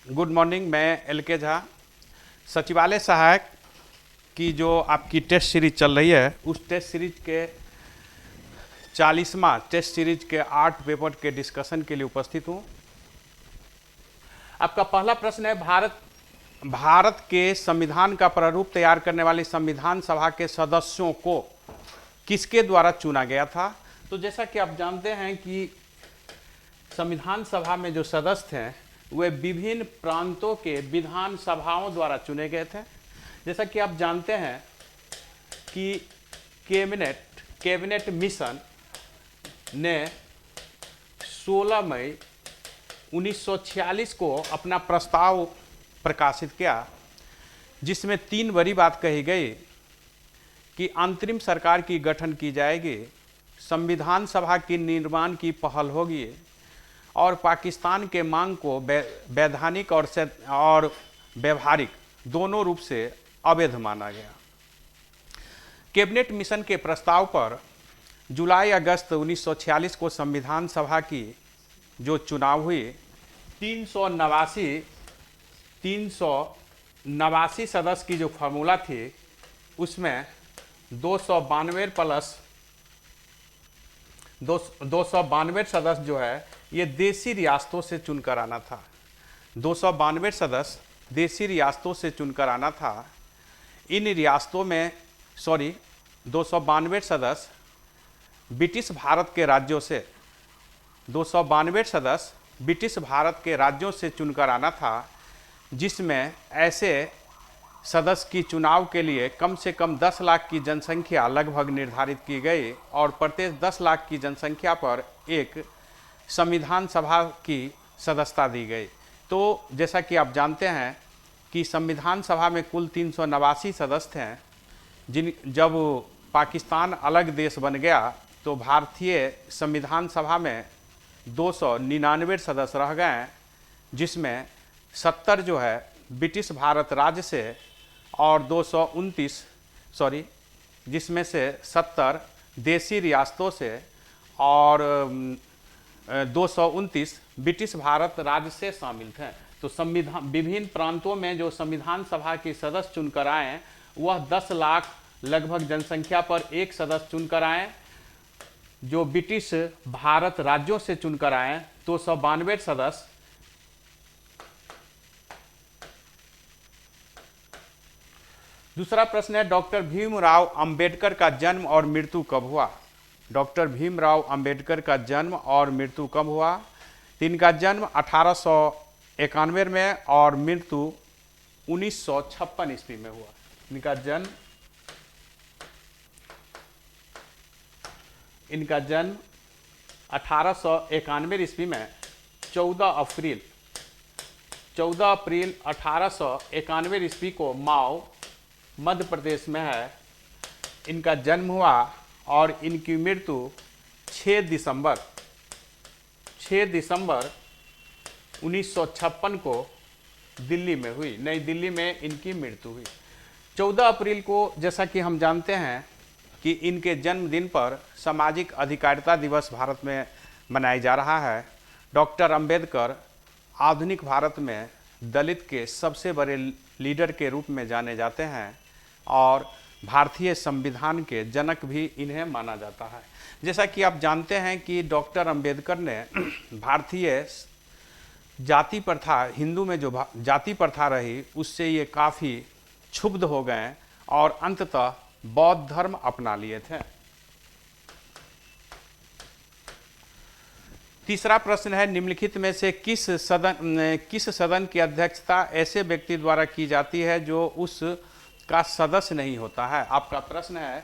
Good morning. मैं LK Jha, सचिवालय सहायक की जो आपकी टेस्ट सीरीज चल रही है उस टेस्ट सीरीज के 40वां टेस्ट सीरीज के 8 पेपर के डिस्कशन के लिए उपस्थित हूँ। आपका पहला प्रश्न है, भारत के संविधान का प्रारूप तैयार करने वाली संविधान सभा के सदस्यों को किसके द्वारा चुना गया था। तो जैसा कि आप जानते हैं कि संविधान सभा में जो सदस्य थे वे विभिन्न प्रांतों के विधान सभाओं द्वारा चुने गए थे। जैसा कि आप जानते हैं कि कैबिनेट मिशन ने 16 मई 1946 को अपना प्रस्ताव प्रकाशित किया, जिसमें 3 बड़ी बात कही गई कि अंतरिम सरकार की गठन की जाएगी, संविधान सभा की निर्माण की पहल होगी और पाकिस्तान के मांग को वैधानिक और व्यवहारिक दोनों रूप से अवैध माना गया। कैबिनेट मिशन के प्रस्ताव पर जुलाई अगस्त 1946 को संविधान सभा की जो चुनाव हुई, 389 सदस्य की जो फार्मूला थी उसमें 292 सदस्य जो है ये देसी रियासतों से चुनकर आना था। 292 सदस्य देसी रियासतों से चुनकर आना था। इन रियासतों में 292 सदस्य ब्रिटिश भारत के राज्यों से 292 सदस्य ब्रिटिश भारत के राज्यों से चुनकर आना था, जिसमें ऐसे सदस्य की चुनाव के लिए कम से कम 10 लाख की जनसंख्या लगभग निर्धारित की गई और प्रत्येक 10 लाख की जनसंख्या पर एक संविधान सभा की सदस्यता दी गई। तो जैसा कि आप जानते हैं कि संविधान सभा में कुल 389 सदस्य हैं। जब पाकिस्तान अलग देश बन गया तो भारतीय संविधान सभा में 299 सदस्य रह गए, जिसमें 70 जो है ब्रिटिश भारत राज्य से और 229 जिसमें से 70 देसी रियासतों से और 229 ब्रिटिश भारत राज्य से शामिल थे। तो संविधान विभिन्न प्रांतों में जो संविधान सभा के सदस्य चुनकर आए वह 10 लाख लगभग जनसंख्या पर एक सदस्य चुनकर आए। जो ब्रिटिश भारत राज्यों से चुनकर आए 292 सदस्य। दूसरा प्रश्न है, डॉक्टर भीमराव अंबेडकर का जन्म और मृत्यु कब हुआ। डॉक्टर भीमराव अंबेडकर का जन्म और मृत्यु कब हुआ। तो इनका जन्म 1891 में और मृत्यु 1956 ईस्वी में हुआ। इनका जन्म 1891 ईस्वी में 14 अप्रैल 1891 ईस्वी को माओ मध्य प्रदेश में है, इनका जन्म हुआ और इनकी मृत्यु 6 दिसंबर 1956 को दिल्ली में हुई। नई दिल्ली में इनकी मृत्यु हुई। 14 अप्रैल को जैसा कि हम जानते हैं कि इनके जन्मदिन पर सामाजिक अधिकारिता दिवस भारत में मनाया जा रहा है। डॉक्टर अंबेडकर आधुनिक भारत में दलित के सबसे बड़े लीडर के रूप में जाने जाते हैं और भारतीय संविधान के जनक भी इन्हें माना जाता है। जैसा कि आप जानते हैं कि डॉक्टर अंबेडकर ने भारतीय जाति प्रथा, हिंदू में जो जाति प्रथा रही उससे ये काफ़ी क्षुब्ध हो गए और अंततः बौद्ध धर्म अपना लिए थे। तीसरा प्रश्न है, निम्नलिखित में से किस सदन की अध्यक्षता ऐसे व्यक्ति द्वारा की जाती है जो उस का सदस्य नहीं होता है। आपका प्रश्न है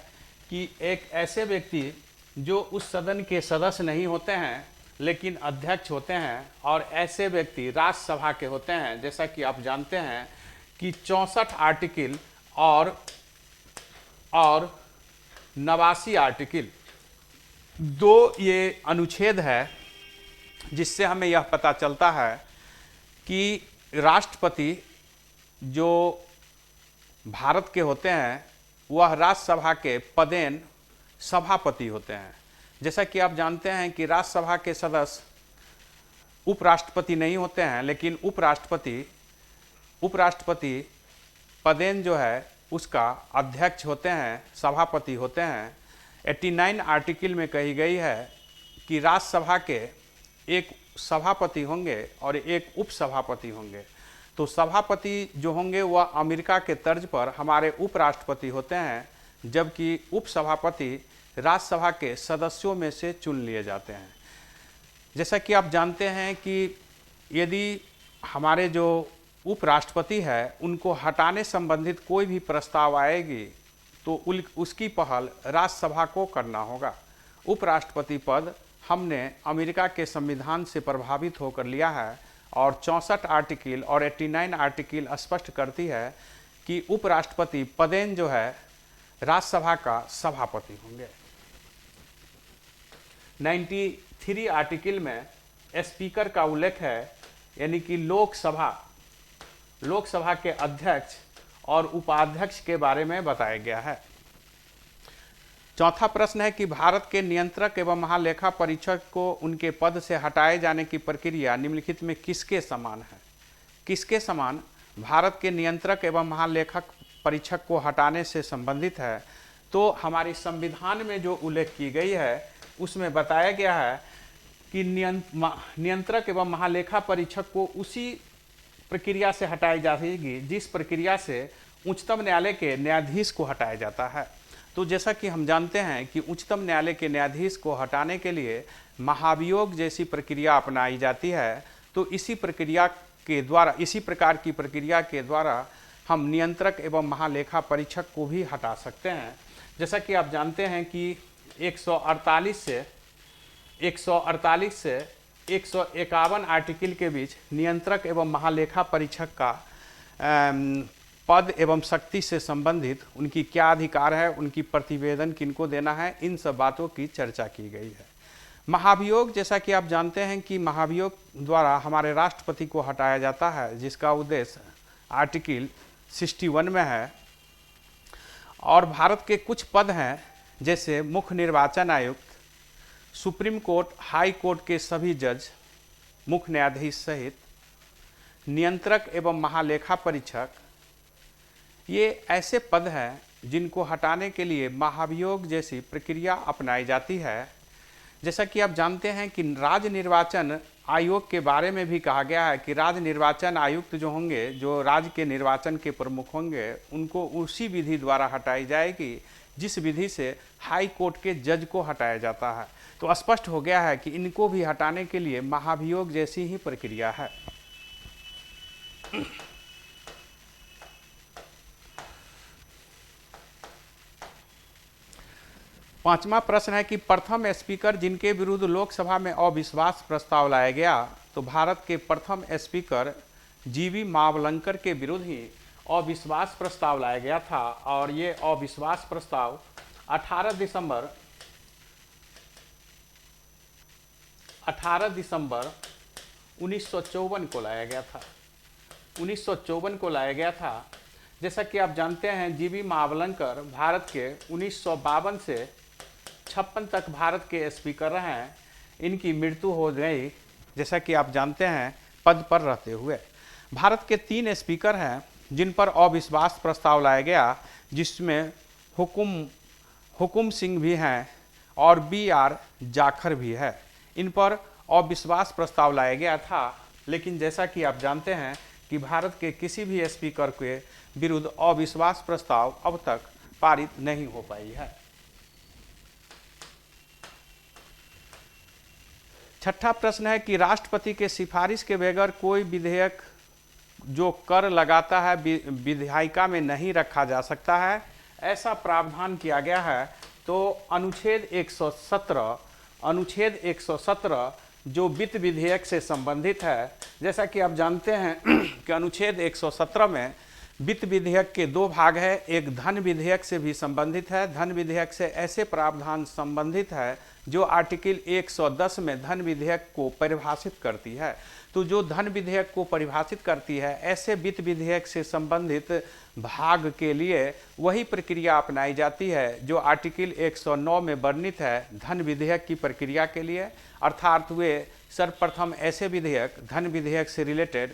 कि एक ऐसे व्यक्ति जो उस सदन के सदस्य नहीं होते हैं लेकिन अध्यक्ष होते हैं और ऐसे व्यक्ति राज्यसभा के होते हैं। जैसा कि आप जानते हैं कि 64 आर्टिकल और 89 आर्टिकल 2 ये अनुच्छेद है, जिससे हमें यह पता चलता है कि राष्ट्रपति जो भारत के होते हैं वह राज्यसभा के पदेन सभापति होते हैं। जैसा कि आप जानते हैं कि राज्यसभा के सदस्य उपराष्ट्रपति नहीं होते हैं, लेकिन उपराष्ट्रपति पदेन जो है उसका अध्यक्ष होते हैं, सभापति होते हैं। 89 आर्टिकल में कही गई है कि राज्यसभा के एक सभापति होंगे और एक उपसभापति होंगे। तो सभापति जो होंगे वह अमेरिका के तर्ज पर हमारे उपराष्ट्रपति होते हैं, जबकि उपसभापति राज्यसभा के सदस्यों में से चुन लिए जाते हैं। जैसा कि आप जानते हैं कि यदि हमारे जो उपराष्ट्रपति है उनको हटाने संबंधित कोई भी प्रस्ताव आएगी तो उसकी पहल राज्यसभा को करना होगा। उपराष्ट्रपति पद हमने अमेरिका के संविधान से प्रभावित होकर लिया है और 64 आर्टिकल और 89 आर्टिकल स्पष्ट करती है कि उपराष्ट्रपति पदेन जो है राज्यसभा का सभापति होंगे। 93 आर्टिकल में स्पीकर का उल्लेख है, यानी कि लोकसभा के अध्यक्ष और उपाध्यक्ष के बारे में बताया गया है। चौथा प्रश्न है कि भारत के नियंत्रक एवं महालेखा परीक्षक को उनके पद से हटाए जाने की प्रक्रिया निम्नलिखित में किसके समान है? किसके समान भारत के नियंत्रक एवं महालेखक परीक्षक को हटाने से संबंधित है? तो हमारे संविधान में जो उल्लेख की गई है उसमें बताया गया है कि नियंत्रक एवं महालेखा परीक्षक को उसी प्रक्रिया से हटाई जाएगी जिस प्रक्रिया से उच्चतम न्यायालय के न्यायाधीश को हटाया जाता है। तो जैसा कि हम जानते हैं कि उच्चतम न्यायालय के न्यायाधीश को हटाने के लिए महाभियोग जैसी प्रक्रिया अपनाई जाती है। तो इसी प्रकार की प्रक्रिया के द्वारा हम नियंत्रक एवं महालेखा परीक्षक को भी हटा सकते हैं। जैसा कि आप जानते हैं कि 148 से 151 आर्टिकल के बीच नियंत्रक एवं महालेखा परीक्षक का पद एवं शक्ति से संबंधित उनकी क्या अधिकार है, उनकी प्रतिवेदन किनको देना है, इन सब बातों की चर्चा की गई है। महाभियोग, जैसा कि आप जानते हैं कि महाभियोग द्वारा हमारे राष्ट्रपति को हटाया जाता है, जिसका उद्देश्य आर्टिकल 61 में है। और भारत के कुछ पद हैं जैसे मुख्य निर्वाचन आयुक्त, सुप्रीम कोर्ट, हाई कोर्ट के सभी जज, मुख्य न्यायाधीश सहित नियंत्रक एवं महालेखा परीक्षक। ये ऐसे पद हैं जिनको हटाने के लिए महाभियोग जैसी प्रक्रिया अपनाई जाती है। जैसा कि आप जानते हैं कि राज्य निर्वाचन आयोग के बारे में भी कहा गया है कि राज्य निर्वाचन आयुक्त जो होंगे, जो राज्य के निर्वाचन के प्रमुख होंगे, उनको उसी विधि द्वारा हटाई जाएगी जिस विधि से हाई कोर्ट के जज को हटाया जाता है। तो स्पष्ट हो गया है कि इनको भी हटाने के लिए महाभियोग जैसी ही प्रक्रिया है। पांचवा प्रश्न है कि प्रथम स्पीकर जिनके विरुद्ध लोकसभा में अविश्वास प्रस्ताव लाया गया। तो भारत के प्रथम स्पीकर जीवी मावलंकर के विरुद्ध ही अविश्वास प्रस्ताव लाया गया था और ये अविश्वास प्रस्ताव 18 दिसंबर 1954 को लाया गया था। 1954 को लाया गया था। जैसा कि आप जानते हैं, जीवी मावलंकर भारत के 1952 से 56 तक भारत के स्पीकर रहे हैं। इनकी मृत्यु हो गई, जैसा कि आप जानते हैं, पद पर रहते हुए। भारत के 3 स्पीकर हैं जिन पर अविश्वास प्रस्ताव लाया गया, जिसमें हुकुम सिंह भी हैं और BR जाखर भी है। इन पर अविश्वास प्रस्ताव लाया गया था, लेकिन जैसा कि आप जानते हैं कि भारत के किसी भी स्पीकर के विरुद्ध अविश्वास प्रस्ताव अब तक पारित नहीं हो पाई है। छठा प्रश्न है कि राष्ट्रपति के सिफारिश के बगैर कोई विधेयक जो कर लगाता है विधायिका में नहीं रखा जा सकता है, ऐसा प्रावधान किया गया है। तो अनुच्छेद 117 जो वित्त विधेयक से संबंधित है। जैसा कि आप जानते हैं कि अनुच्छेद 117 में वित्त विधेयक के 2 भाग है। एक धन विधेयक से भी संबंधित है। धन विधेयक से ऐसे प्रावधान संबंधित है जो आर्टिकल 110 में धन विधेयक को परिभाषित करती है। तो जो धन विधेयक को परिभाषित करती है, ऐसे वित्त विधेयक से संबंधित भाग के लिए वही प्रक्रिया अपनाई जाती है जो आर्टिकल 109 में वर्णित है धन विधेयक की प्रक्रिया के लिए। अर्थात वे सर्वप्रथम ऐसे विधेयक धन विधेयक से रिलेटेड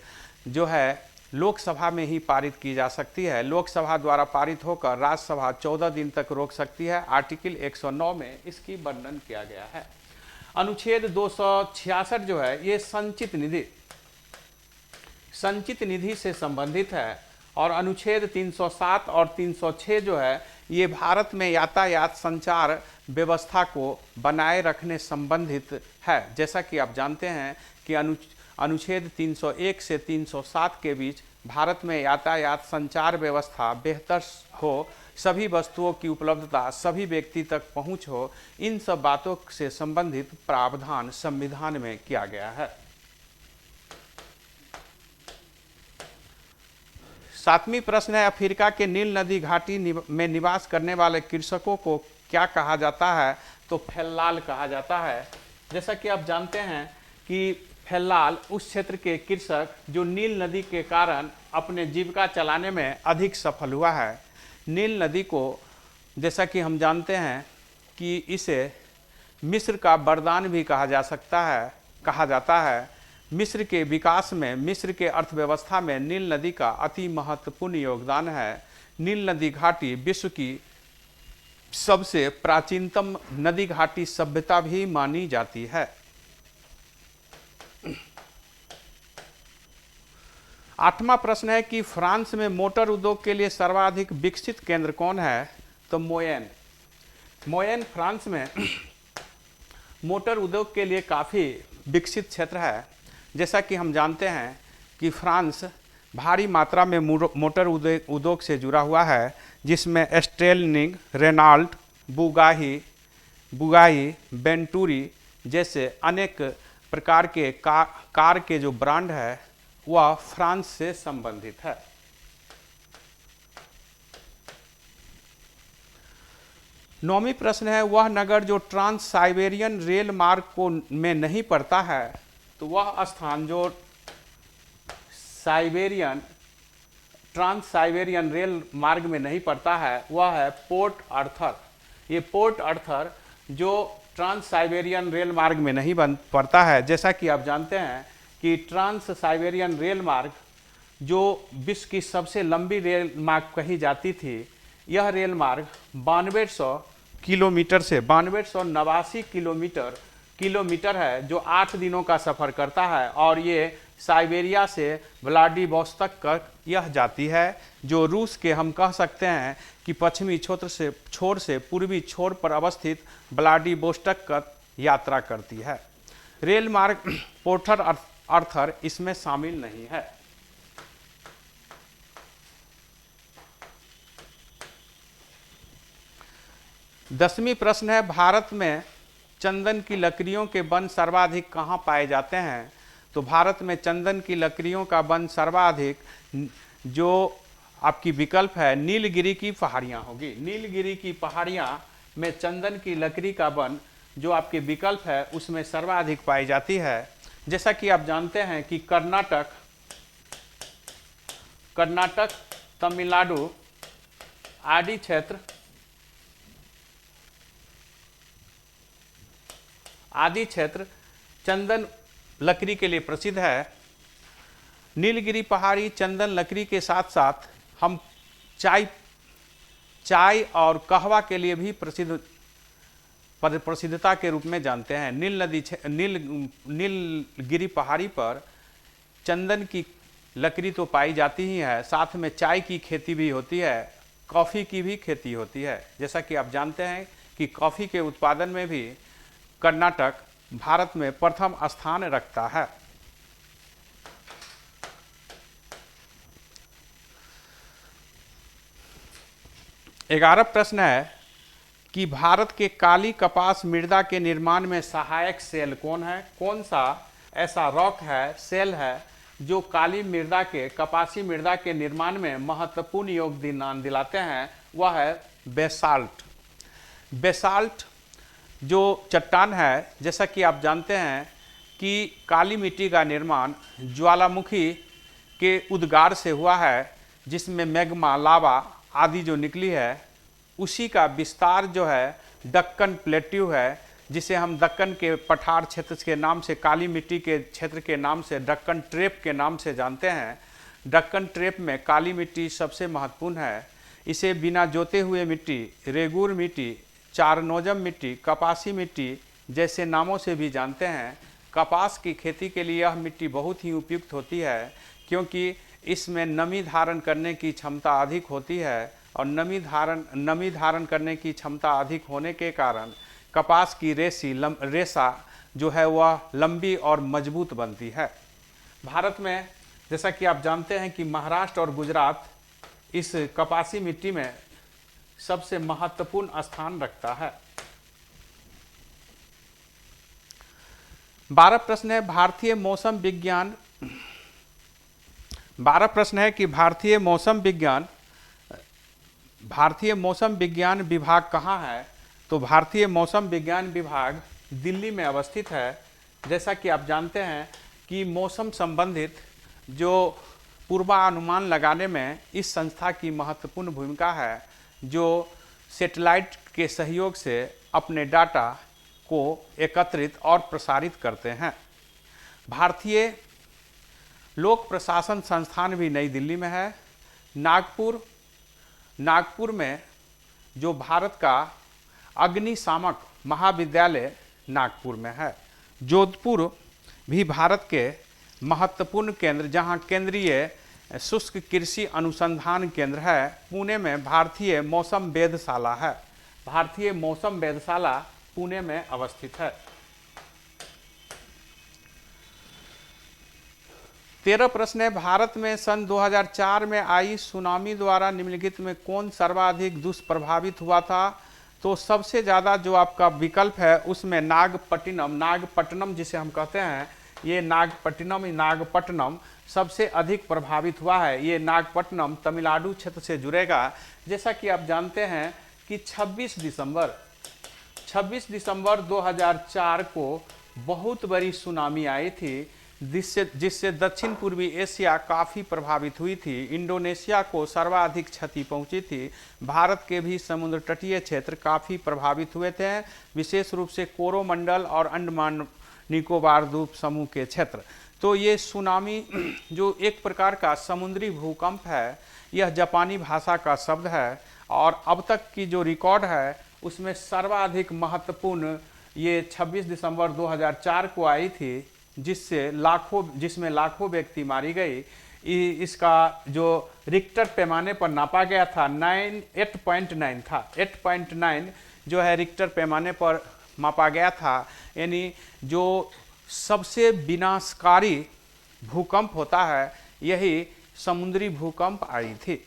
जो है लोकसभा में ही पारित की जा सकती है। लोकसभा द्वारा पारित होकर राज्यसभा 14 दिन तक रोक सकती है। आर्टिकल 109 में इसकी वर्णन किया गया है। अनुच्छेद 266 जो है ये संचित निधि से संबंधित है और अनुच्छेद 307 और 306 जो है ये भारत में यातायात संचार व्यवस्था को बनाए रखने संबंधित है। जैसा कि आप जानते हैं कि अनुच्छेद 301 से 307 के बीच भारत में यातायात संचार व्यवस्था बेहतर हो, सभी वस्तुओं की उपलब्धता, सभी व्यक्ति तक पहुंच हो, इन सब बातों से संबंधित प्रावधान संविधान में किया गया है। 7वां प्रश्न है, अफ्रीका के नील नदी घाटी में निवास करने वाले कृषकों को क्या कहा जाता है? तो फेल्लाल कहा जाता है। जैसा कि आप जानते हैं कि फेल्लाल उस क्षेत्र के कृषक जो नील नदी के कारण अपने जीविका चलाने में अधिक सफल हुआ है। नील नदी को जैसा कि हम जानते हैं कि इसे मिस्र का वरदान भी कहा जाता है। मिस्र के विकास में, मिस्र के अर्थव्यवस्था में नील नदी का अति महत्वपूर्ण योगदान है। नील नदी घाटी विश्व की सबसे प्राचीनतम नदी घाटी सभ्यता भी मानी जाती है। 8वां प्रश्न है कि फ्रांस में मोटर उद्योग के लिए सर्वाधिक विकसित केंद्र कौन है? तो मोयन फ्रांस में मोटर उद्योग के लिए काफ़ी विकसित क्षेत्र है। जैसा कि हम जानते हैं कि फ्रांस भारी मात्रा में मोटर उद्योग से जुड़ा हुआ है, जिसमें स्टेलनिंग, रेनॉल्ट, बुगाई, वेंटूरी जैसे अनेक प्रकार के कार के जो ब्रांड है वह फ्रांस से संबंधित है। नौवीं प्रश्न है, वह नगर जो ट्रांस साइबेरियन रेल मार्ग को में नहीं पड़ता है? तो वह स्थान जो ट्रांस साइबेरियन रेल मार्ग में नहीं पड़ता है वह है पोर्ट अर्थर। ये पोर्ट अर्थर जो ट्रांस साइबेरियन रेल मार्ग में नहीं पड़ता है। जैसा कि आप जानते हैं कि ट्रांस साइबेरियन रेल मार्ग जो विश्व की सबसे लंबी रेल मार्ग कही जाती थी, यह रेल मार्ग 9200 किलोमीटर से 9289 किलोमीटर है, जो 8 दिनों का सफ़र करता है और ये साइबेरिया से व्लादिवोस्तोक तक यह जाती है, जो रूस के हम कह सकते हैं कि पश्चिमी छोर से पूर्वी छोर पर अवस्थित व्लादिवोस्तोक तक यात्रा करती है। रेल मार्ग पोर्ट अर्थर इसमें शामिल नहीं है। दसवीं प्रश्न है, भारत में चंदन की लकड़ियों के वन सर्वाधिक कहाँ पाए जाते हैं? तो भारत में चंदन की लकड़ियों का वन सर्वाधिक जो आपकी विकल्प है नीलगिरी की पहाड़ियाँ होगी। नीलगिरी की पहाड़ियाँ में चंदन की लकड़ी का वन जो आपके विकल्प है उसमें सर्वाधिक पाई जाती है। जैसा कि आप जानते हैं कि कर्नाटक, तमिलनाडु आदि क्षेत्र चंदन लकड़ी के लिए प्रसिद्ध है। नीलगिरी पहाड़ी चंदन लकड़ी के साथ साथ हम चाय और कहवा के लिए भी प्रसिद्धता के रूप में जानते हैं। नीलगिरी पहाड़ी पर चंदन की लकड़ी तो पाई जाती ही है, साथ में चाय की खेती भी होती है, कॉफ़ी की भी खेती होती है। जैसा कि आप जानते हैं कि कॉफ़ी के उत्पादन में भी कर्नाटक भारत में प्रथम स्थान रखता है। ग्यारह प्रश्न है कि भारत के काली कपास मृदा के निर्माण में सहायक सेल कौन है? कौन सा ऐसा रॉक है, सेल है जो काली मृदा के, कपासी मृदा के निर्माण में महत्वपूर्ण योगदान दिलाते हैं? वह है बेसाल्ट। बेसाल्ट जो चट्टान है, जैसा कि आप जानते हैं कि काली मिट्टी का निर्माण ज्वालामुखी के उद्गार से हुआ है, जिसमें मैग्मा, लावा आदि जो निकली है, उसी का विस्तार जो है दक्कन प्लेट्यू है, जिसे हम दक्कन के पठार क्षेत्र के नाम से, काली मिट्टी के क्षेत्र के नाम से, दक्कन ट्रेप के नाम से जानते हैं। दक्कन ट्रेप में काली मिट्टी सबसे महत्वपूर्ण है। इसे बिना जोते हुए मिट्टी, रेगूर मिट्टी, चारनोजम मिट्टी, कपासी मिट्टी जैसे नामों से भी जानते हैं। कपास की खेती के लिए यह मिट्टी बहुत ही उपयुक्त होती है, क्योंकि इसमें नमी धारण करने की क्षमता अधिक होती है, और नमी धारण करने की क्षमता अधिक होने के कारण कपास की रेशा जो है वह लंबी और मजबूत बनती है। भारत में जैसा कि आप जानते हैं कि महाराष्ट्र और गुजरात इस कपासी मिट्टी में सबसे महत्वपूर्ण स्थान रखता है। 12 प्रश्न है भारतीय मौसम विज्ञान। 12 प्रश्न है कि भारतीय मौसम विज्ञान विभाग कहाँ है। तो भारतीय मौसम विज्ञान विभाग दिल्ली में अवस्थित है। जैसा कि आप जानते हैं कि मौसम संबंधित जो पूर्वानुमान लगाने में इस संस्था की महत्वपूर्ण भूमिका है, जो सैटेलाइट के सहयोग से अपने डाटा को एकत्रित और प्रसारित करते हैं। भारतीय लोक प्रशासन संस्थान भी नई दिल्ली में है। नागपुर में जो भारत का अग्निशामक महाविद्यालय नागपुर में है। जोधपुर भी भारत के महत्वपूर्ण केंद्र, जहां केंद्रीय शुष्क कृषि अनुसंधान केंद्र है। पुणे में भारतीय मौसम वेधशाला है। भारतीय मौसम वेधशाला पुणे में अवस्थित है। 13 प्रश्न है भारत में सन 2004 में आई सुनामी द्वारा निम्नलिखित में कौन सर्वाधिक दुष्प्रभावित हुआ था। तो सबसे ज़्यादा जो आपका विकल्प है उसमें नागपट्टनम जिसे हम कहते हैं, ये नागपट्टनम सबसे अधिक प्रभावित हुआ है। ये नागपट्टनम तमिलनाडु क्षेत्र से जुड़ेगा। जैसा कि आप जानते हैं कि 26 दिसंबर 2004 को बहुत बड़ी सुनामी आई थी, जिससे दक्षिण पूर्वी एशिया काफ़ी प्रभावित हुई थी। इंडोनेशिया को सर्वाधिक क्षति पहुंची थी। भारत के भी समुद्र तटीय क्षेत्र काफ़ी प्रभावित हुए थे, विशेष रूप से कोरोमंडल और अंडमान निकोबार द्वीप समूह के क्षेत्र। तो ये सुनामी जो एक प्रकार का समुद्री भूकंप है, यह जापानी भाषा का शब्द है, और अब तक की जो रिकॉर्ड है उसमें सर्वाधिक महत्वपूर्ण ये 26 दिसंबर 2004 को आई थी, जिसमें लाखों व्यक्ति मारी गई। इसका जो रिक्टर पैमाने पर नापा गया था 8.9 था। 8.9 जो है रिक्टर पैमाने पर मापा गया था। यानी जो सबसे विनाशकारी भूकंप होता है, यही समुद्री भूकंप आई थी।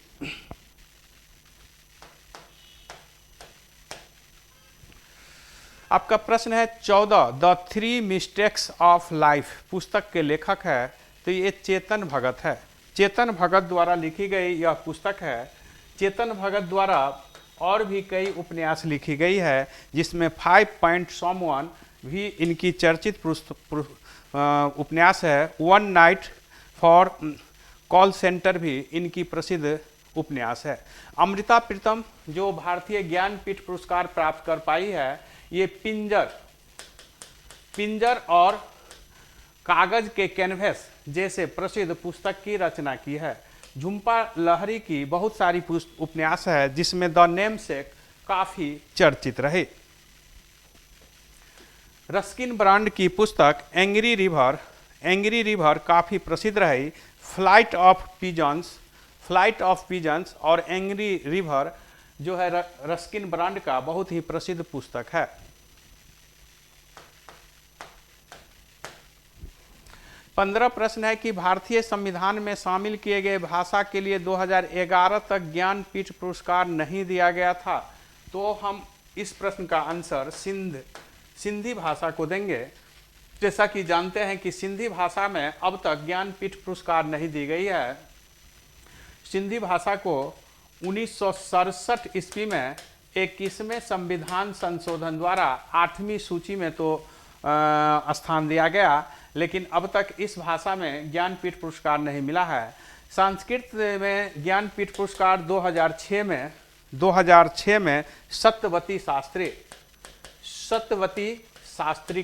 आपका प्रश्न है 14, द 3 मिस्टेक्स ऑफ लाइफ पुस्तक के लेखक है। तो ये चेतन भगत है। चेतन भगत द्वारा लिखी गई यह पुस्तक है। चेतन भगत द्वारा और भी कई उपन्यास लिखी गई है, जिसमें 5 पॉइंट समवन भी इनकी चर्चित उपन्यास है। 1 नाइट फॉर कॉल सेंटर भी इनकी प्रसिद्ध उपन्यास है। अमृता प्रीतम जो भारतीय ज्ञानपीठ पुरस्कार प्राप्त कर पाई है, ये पिंजर और कागज के कैनवस जैसे प्रसिद्ध पुस्तक की रचना की है। झुंपा लहरी की बहुत सारी उपन्यास है, जिसमें द नेमसेक काफी चर्चित रहे। रस्किन ब्रांड की पुस्तक एंग्री रिवर काफी प्रसिद्ध रही। फ्लाइट ऑफ पिजन्स और एंग्री रिवर जो है रस्किन ब्रांड का बहुत ही प्रसिद्ध पुस्तक है। पंद्रह प्रश्न है कि भारतीय संविधान में शामिल किए गए भाषा के लिए 2011 तक ज्ञानपीठ पुरस्कार नहीं दिया गया था। तो हम इस प्रश्न का आंसर सिंधी भाषा को देंगे। जैसा कि जानते हैं कि सिंधी भाषा में अब तक ज्ञानपीठ पुरस्कार नहीं दी गई है। सिंधी भाषा को 1967 ईस्वी में 21वें संविधान संशोधन द्वारा 8वीं सूची में तो स्थान दिया गया, लेकिन अब तक इस भाषा में ज्ञानपीठ पुरस्कार नहीं मिला है। संस्कृत में ज्ञानपीठ पुरस्कार 2006 में सत्यवती शास्त्री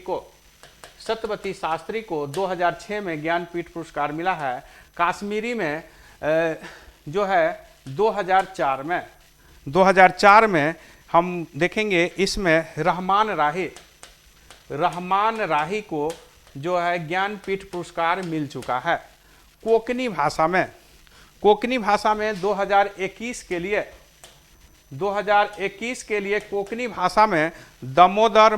को 2006 में ज्ञानपीठ पुरस्कार मिला है। कश्मीरी में जो है 2004 में हम देखेंगे, इसमें रहमान राही को जो है ज्ञानपीठ पुरस्कार मिल चुका है। कोंकणी भाषा में 2021 के लिए कोंकणी भाषा में दामोदर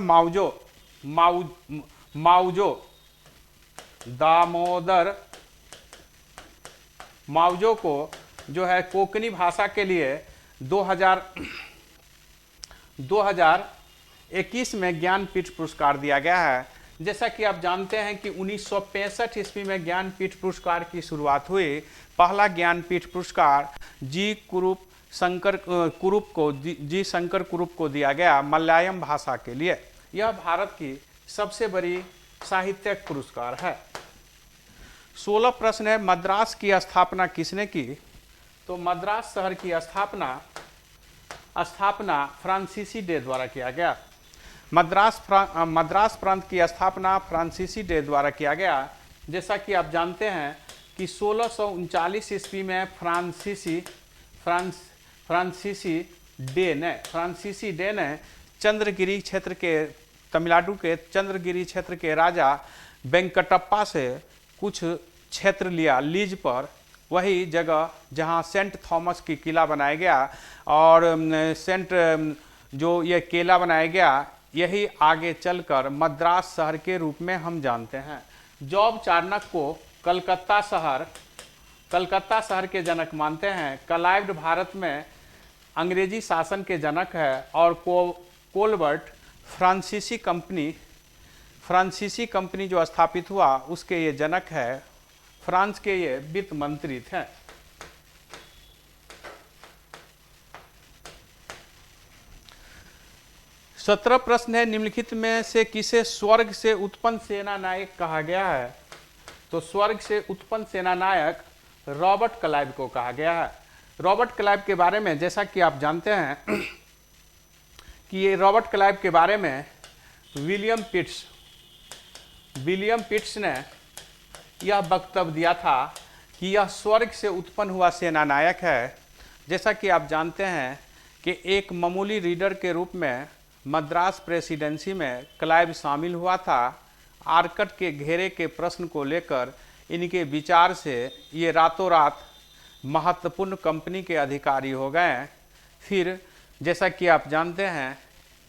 मावजो को जो है कोंकणी भाषा के लिए 2021 में ज्ञानपीठ पुरस्कार दिया गया है। जैसा कि आप जानते हैं कि 1965 ईस्वी में ज्ञानपीठ पुरस्कार की शुरुआत हुई। पहला ज्ञानपीठ पुरस्कार जी शंकर कुरुप को दिया गया मलयालम भाषा के लिए। यह भारत की सबसे बड़ी साहित्यिक पुरस्कार है। 16 प्रश्न है, मद्रास की स्थापना किसने की? तो मद्रास शहर की स्थापना फ्रांसीसी डे द्वारा किया गया। मद्रास प्रांत की स्थापना फ्रांसीसी डे द्वारा किया गया। जैसा कि आप जानते हैं कि 1639 ईस्वी में फ्रांसीसी डे ने चंद्रगिरी क्षेत्र के तमिलनाडु के चंद्रगिरी क्षेत्र के राजा वेंकटप्पा से कुछ क्षेत्र लिया लीज पर। वही जगह जहां सेंट थॉमस की किला बनाया गया और जो ये किला बनाया गया, यही आगे चलकर मद्रास शहर के रूप में हम जानते हैं। जॉब चार्नक को कलकत्ता शहर के जनक मानते हैं। क्लाइव भारत में अंग्रेजी शासन के जनक है और कोलबर्ट फ्रांसीसी कंपनी जो स्थापित हुआ उसके ये जनक है। फ्रांस के ये वित्त मंत्री थे। सत्रह प्रश्न है, निम्नलिखित में से किसे स्वर्ग से उत्पन्न सेना नायक कहा गया है? तो स्वर्ग से उत्पन्न सेना नायक रॉबर्ट क्लाइव को कहा गया है। रॉबर्ट क्लाइव के बारे में जैसा कि आप जानते हैं कि ये रॉबर्ट क्लाइव के बारे में विलियम पिट्स ने यह वक्तव्य दिया था कि यह स्वर्ग से उत्पन्न हुआ सेना नायक है। जैसा कि आप जानते हैं कि एक मामूली रीडर के रूप में मद्रास प्रेसिडेंसी में क्लाइव शामिल हुआ था। आर्कट के घेरे के प्रश्न को लेकर इनके विचार से ये रातों रात महत्वपूर्ण कंपनी के अधिकारी हो गए। फिर जैसा कि आप जानते हैं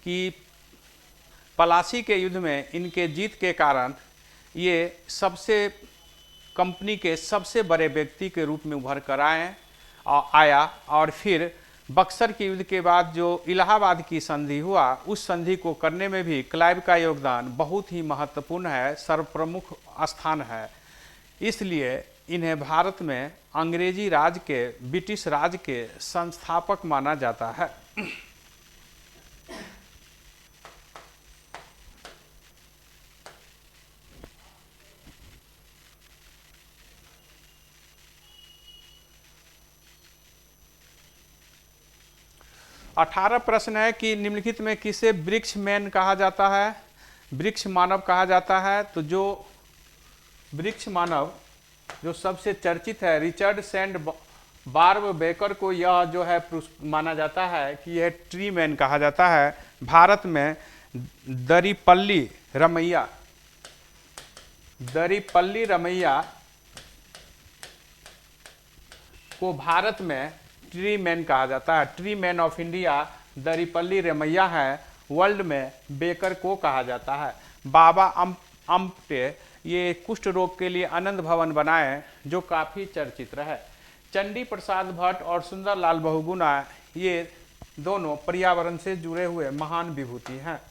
कि पलासी के युद्ध में इनके जीत के कारण ये कंपनी के सबसे बड़े व्यक्ति के रूप में उभर कर आया। और फिर बक्सर के युद्ध के बाद जो इलाहाबाद की संधि हुआ, उस संधि को करने में भी क्लाइव का योगदान बहुत ही महत्वपूर्ण है, सर्वप्रमुख स्थान है। इसलिए इन्हें भारत में अंग्रेजी राज के, ब्रिटिश राज के संस्थापक माना जाता है। अठारह प्रश्न है कि निम्नलिखित में किसे वृक्ष मैन कहा जाता है? वृक्ष मानव कहा जाता है। तो जो वृक्ष मानव जो सबसे चर्चित है, रिचर्ड सेंट बार्ब बेकर को यह जो है माना जाता है कि यह ट्री मैन कहा जाता है। भारत में दरिपल्ली रमैया को भारत में ट्री मैन कहा जाता है। Tree man of India Daripalli Ramaiah है। वर्ल्ड में बेकर को कहा जाता है। बाबा अम्पटे ये कुष्ठ रोग के लिए आनंद भवन बनाए, जो काफ़ी चर्चित रहे। चंडी प्रसाद भट्ट और सुंदरलाल बहुगुणा ये दोनों पर्यावरण से जुड़े हुए महान विभूति हैं।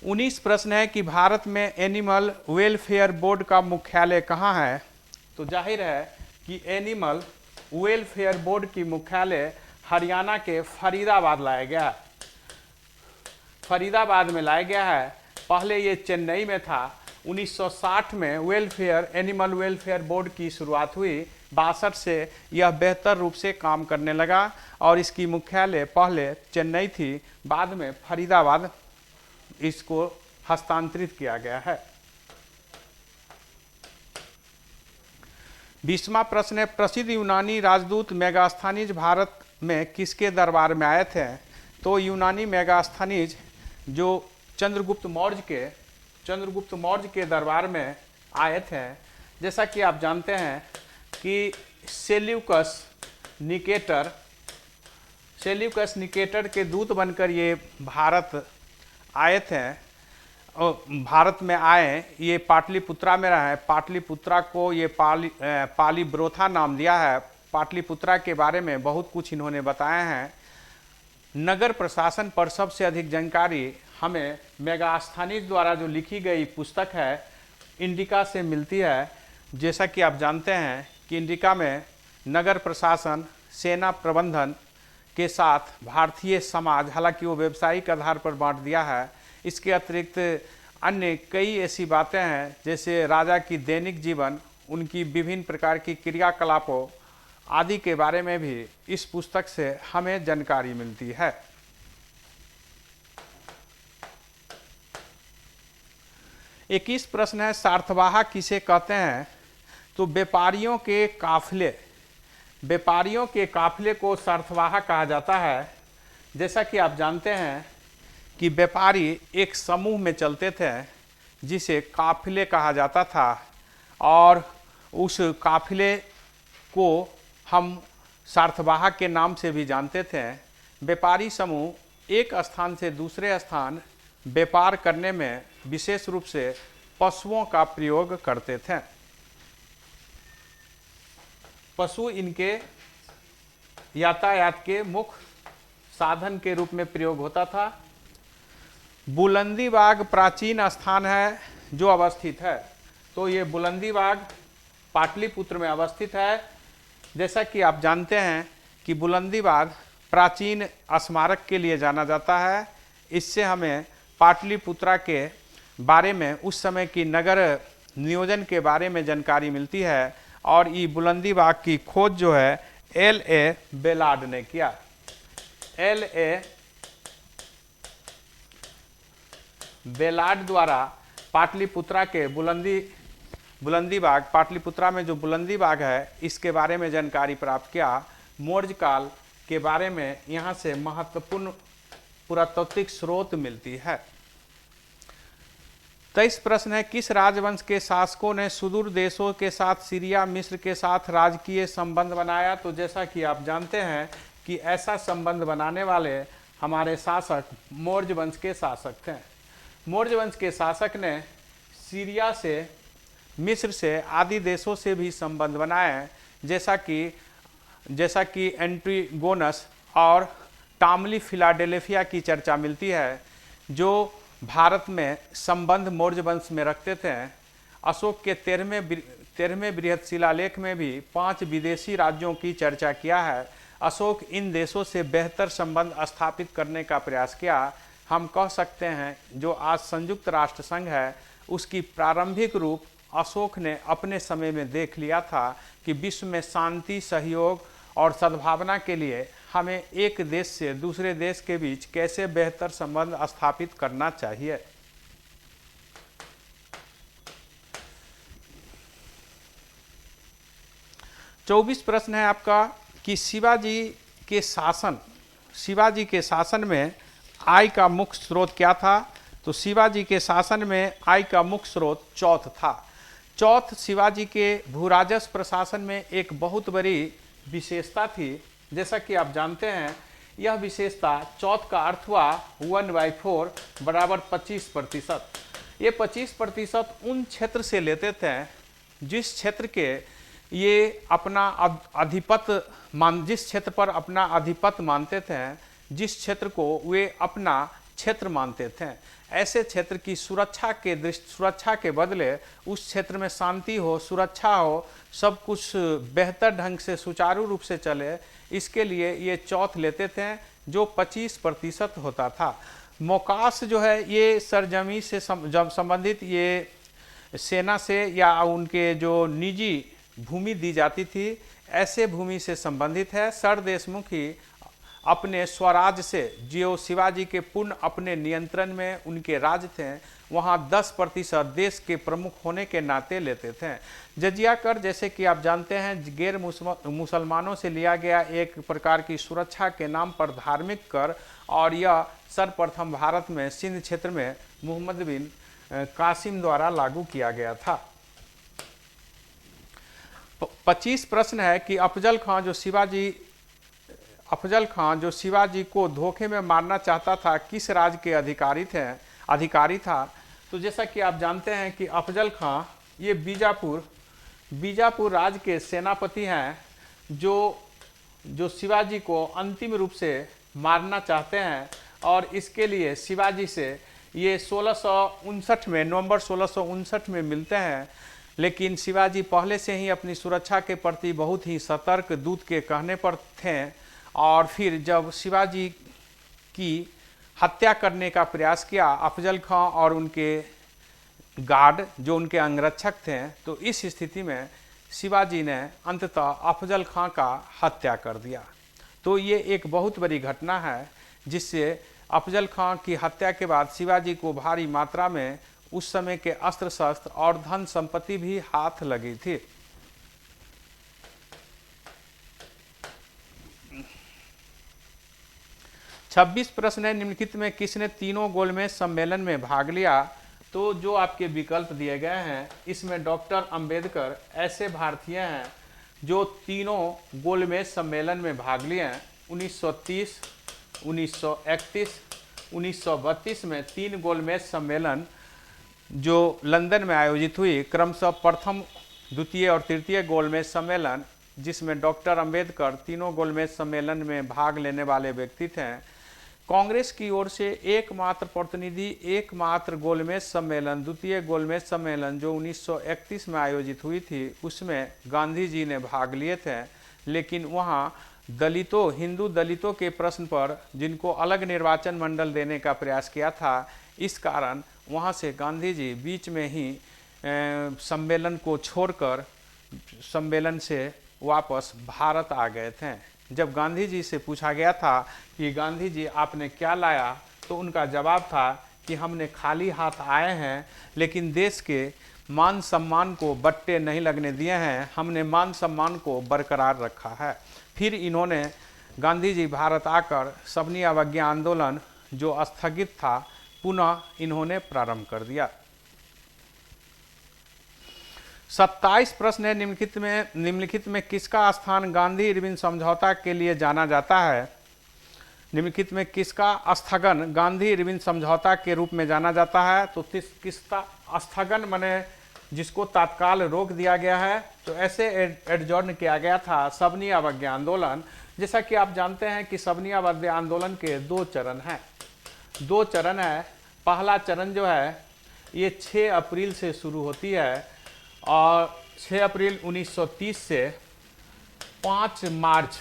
19 प्रश्न है कि भारत में एनिमल वेलफेयर बोर्ड का मुख्यालय कहाँ है? तो जाहिर है कि एनिमल वेलफेयर बोर्ड की मुख्यालय हरियाणा के फरीदाबाद लाया गया है। फरीदाबाद में लाया गया है। पहले ये चेन्नई में था। 1960 में एनिमल वेलफेयर बोर्ड की शुरुआत हुई। 62 से यह बेहतर रूप से काम करने लगा और इसकी मुख्यालय पहले चेन्नई थी, बाद में फरीदाबाद इसको हस्तांतरित किया गया है। 20वां प्रश्न है, प्रसिद्ध यूनानी राजदूत मेगास्थनीज भारत में किसके दरबार में आए थे? तो यूनानी मेगास्थनीज जो चंद्रगुप्त मौर्य के दरबार में आए थे। जैसा कि आप जानते हैं कि सेल्यूकस निकेटर के दूत बनकर ये भारत आए थे और भारत में आए, ये पाटलिपुत्रा में रहे। पाटलिपुत्रा को ये पालीब्रोथा नाम दिया है। पाटलिपुत्रा के बारे में बहुत कुछ इन्होंने बताए हैं। नगर प्रशासन पर सबसे अधिक जानकारी हमें मेगास्थनीज द्वारा जो लिखी गई पुस्तक है इंडिका से मिलती है। जैसा कि आप जानते हैं कि इंडिका में नगर प्रशासन, सेना प्रबंधन के साथ भारतीय समाज, हालांकि वो व्यावसायिक आधार पर बांट दिया है, इसके अतिरिक्त अन्य कई ऐसी बातें हैं जैसे राजा की दैनिक जीवन, उनकी विभिन्न प्रकार की क्रियाकलापों आदि के बारे में भी इस पुस्तक से हमें जानकारी मिलती है। एक इस प्रश्न है, सार्थवाह किसे कहते हैं? तो व्यापारियों के काफिले को सार्थवाह कहा जाता है। जैसा कि आप जानते हैं कि व्यापारी एक समूह में चलते थे जिसे काफिले कहा जाता था, और उस काफिले को हम सार्थवाह के नाम से भी जानते थे। व्यापारी समूह एक स्थान से दूसरे स्थान व्यापार करने में विशेष रूप से पशुओं का प्रयोग करते थे। पशु इनके यातायात के मुख्य साधन के रूप में प्रयोग होता था। बुलंदीबाग प्राचीन स्थान है जो अवस्थित है। तो ये बुलंदीबाग पाटलिपुत्र में अवस्थित है। जैसा कि आप जानते हैं कि बुलंदीबाग प्राचीन स्मारक के लिए जाना जाता है। इससे हमें पाटलिपुत्रा के बारे में, उस समय की नगर नियोजन के बारे में जानकारी मिलती है। और ये बुलंदीबाग की खोज जो है L.A. बेलार्ड ने किया। L.A. बेलार्ड द्वारा पाटलिपुत्रा के बुलंदीबाग, पाटलिपुत्रा में जो बुलंदीबाग है, इसके बारे में जानकारी प्राप्त किया। मौर्य काल के बारे में यहाँ से महत्वपूर्ण पुरातात्विक स्रोत मिलती है। 23 प्रश्न है, किस राजवंश के शासकों ने सुदूर देशों के साथ सीरिया, मिस्र के साथ राजकीय संबंध बनाया? तो जैसा कि आप जानते हैं कि ऐसा संबंध बनाने वाले हमारे शासक मौर्य वंश के शासक थे। मौर्य वंश के शासक ने सीरिया से, मिस्र से आदि देशों से भी संबंध बनाए। जैसा कि एंटिगोनस और टामली फिलाडेल्फिया की चर्चा मिलती है, जो भारत में संबंध मौर्य वंश में रखते थे। अशोक के 13वें बृहद शिलालेख में भी 5 विदेशी राज्यों की चर्चा किया है। अशोक इन देशों से बेहतर संबंध स्थापित करने का प्रयास किया। हम कह सकते हैं जो आज संयुक्त राष्ट्र संघ है, उसकी प्रारंभिक रूप अशोक ने अपने समय में देख लिया था कि विश्व में शांति, सहयोग और सद्भावना के लिए हमें एक देश से दूसरे देश के बीच कैसे बेहतर संबंध स्थापित करना चाहिए। चौबीस प्रश्न है आपका कि शिवाजी के शासन में आय का मुख्य स्रोत क्या था? तो शिवाजी के शासन में आय का मुख्य स्रोत चौथ था। चौथ शिवाजी के भूराजस्व प्रशासन में एक बहुत बड़ी विशेषता थी। जैसा कि आप जानते हैं, यह विशेषता चौथ का अर्थ हुआ 1/4 बराबर 25%। ये 25% उन क्षेत्र से लेते थे जिस क्षेत्र के ये अपना जिस क्षेत्र पर अपना आधिपत्य मानते थे, जिस क्षेत्र को वे अपना क्षेत्र मानते थे। ऐसे क्षेत्र की सुरक्षा के बदले उस क्षेत्र में शांति हो, सुरक्षा हो, सब कुछ बेहतर ढंग से सुचारू रूप से चले, इसके लिए ये चौथ लेते थे जो 25% होता था। मोकास जो है ये सरजमी से संबंधित, ये सेना से या उनके जो निजी भूमि दी जाती थी, ऐसे भूमि से संबंधित है। सर देशमुखी अपने स्वराज से, जो शिवाजी के पूर्ण अपने नियंत्रण में उनके राज थे, वहाँ 10% देश के प्रमुख होने के नाते लेते थे। जजिया कर, जैसे कि आप जानते हैं, गैर मुसलमानों से लिया गया एक प्रकार की सुरक्षा के नाम पर धार्मिक कर, और यह सर्वप्रथम भारत में सिंध क्षेत्र में मोहम्मद बिन कासिम द्वारा लागू किया गया था। 25 प्रश्न है कि अफजल खां जो शिवाजी को धोखे में मारना चाहता था, किस राज्य के अधिकारी था। तो जैसा कि आप जानते हैं कि अफजल खां ये बीजापुर राज्य के सेनापति हैं, जो शिवाजी को अंतिम रूप से मारना चाहते हैं, और इसके लिए शिवाजी से ये 1659 में, नवंबर 1659 में मिलते हैं। लेकिन शिवाजी पहले से ही अपनी सुरक्षा के प्रति बहुत ही सतर्क दूत के कहने पर थे, और फिर जब शिवाजी की हत्या करने का प्रयास किया अफजल खां और उनके गार्ड जो उनके अंगरक्षक थे, तो इस स्थिति में शिवाजी ने अंततः अफजल खां का हत्या कर दिया। तो ये एक बहुत बड़ी घटना है, जिससे अफजल खां की हत्या के बाद शिवाजी को भारी मात्रा में उस समय के अस्त्र शस्त्र और धन संपत्ति भी हाथ लगी थी। छब्बीस प्रश्न है, निम्नलिखित में किसने तीनों गोलमेज सम्मेलन में भाग लिया। तो जो आपके विकल्प दिए गए हैं, इसमें डॉक्टर अंबेडकर ऐसे भारतीय हैं जो तीनों गोलमेज सम्मेलन में भाग लिए हैं। 1930, 1931, 1932 में 3 गोलमेज सम्मेलन जो लंदन में आयोजित हुई, क्रमशः प्रथम, द्वितीय और तृतीय गोलमेज सम्मेलन, जिसमें डॉक्टर अंबेडकर तीनों गोलमेज सम्मेलन में भाग लेने वाले व्यक्ति थे। कांग्रेस की ओर से एकमात्र प्रतिनिधि, एकमात्र गोलमेज सम्मेलन, द्वितीय गोलमेज सम्मेलन जो 1931 में आयोजित हुई थी, उसमें गांधी जी ने भाग लिए थे। लेकिन वहाँ हिंदू दलितों के प्रश्न पर, जिनको अलग निर्वाचन मंडल देने का प्रयास किया था, इस कारण वहाँ से गांधी जी बीच में ही सम्मेलन को छोड़कर सम्मेलन से वापस भारत आ गए थे। जब गांधी जी से पूछा गया था कि गांधी जी आपने क्या लाया, तो उनका जवाब था कि हमने खाली हाथ आए हैं, लेकिन देश के मान सम्मान को बट्टे नहीं लगने दिए हैं, हमने मान सम्मान को बरकरार रखा है। फिर इन्होंने, गांधी जी भारत आकर सबनी अवज्ञा आंदोलन जो स्थगित था, पुनः इन्होंने प्रारंभ कर दिया। 27 प्रश्न है, निम्नलिखित में किसका स्थान गांधी इरविन समझौता के लिए जाना जाता है। निम्नलिखित में किसका स्थगन गांधी इरविन समझौता के रूप में जाना जाता है। तो किसका स्थगन माने जिसको तत्काल रोक दिया गया है, तो ऐसे एडजॉर्न किया गया था सबनी अवज्ञा आंदोलन। जैसा कि आप जानते हैं कि सबनी अवज्ञा आंदोलन के 2 चरण हैं। 2 चरण है। पहला चरण जो है ये 6 अप्रैल से शुरू होती है और 6 अप्रैल 1930 से 5 मार्च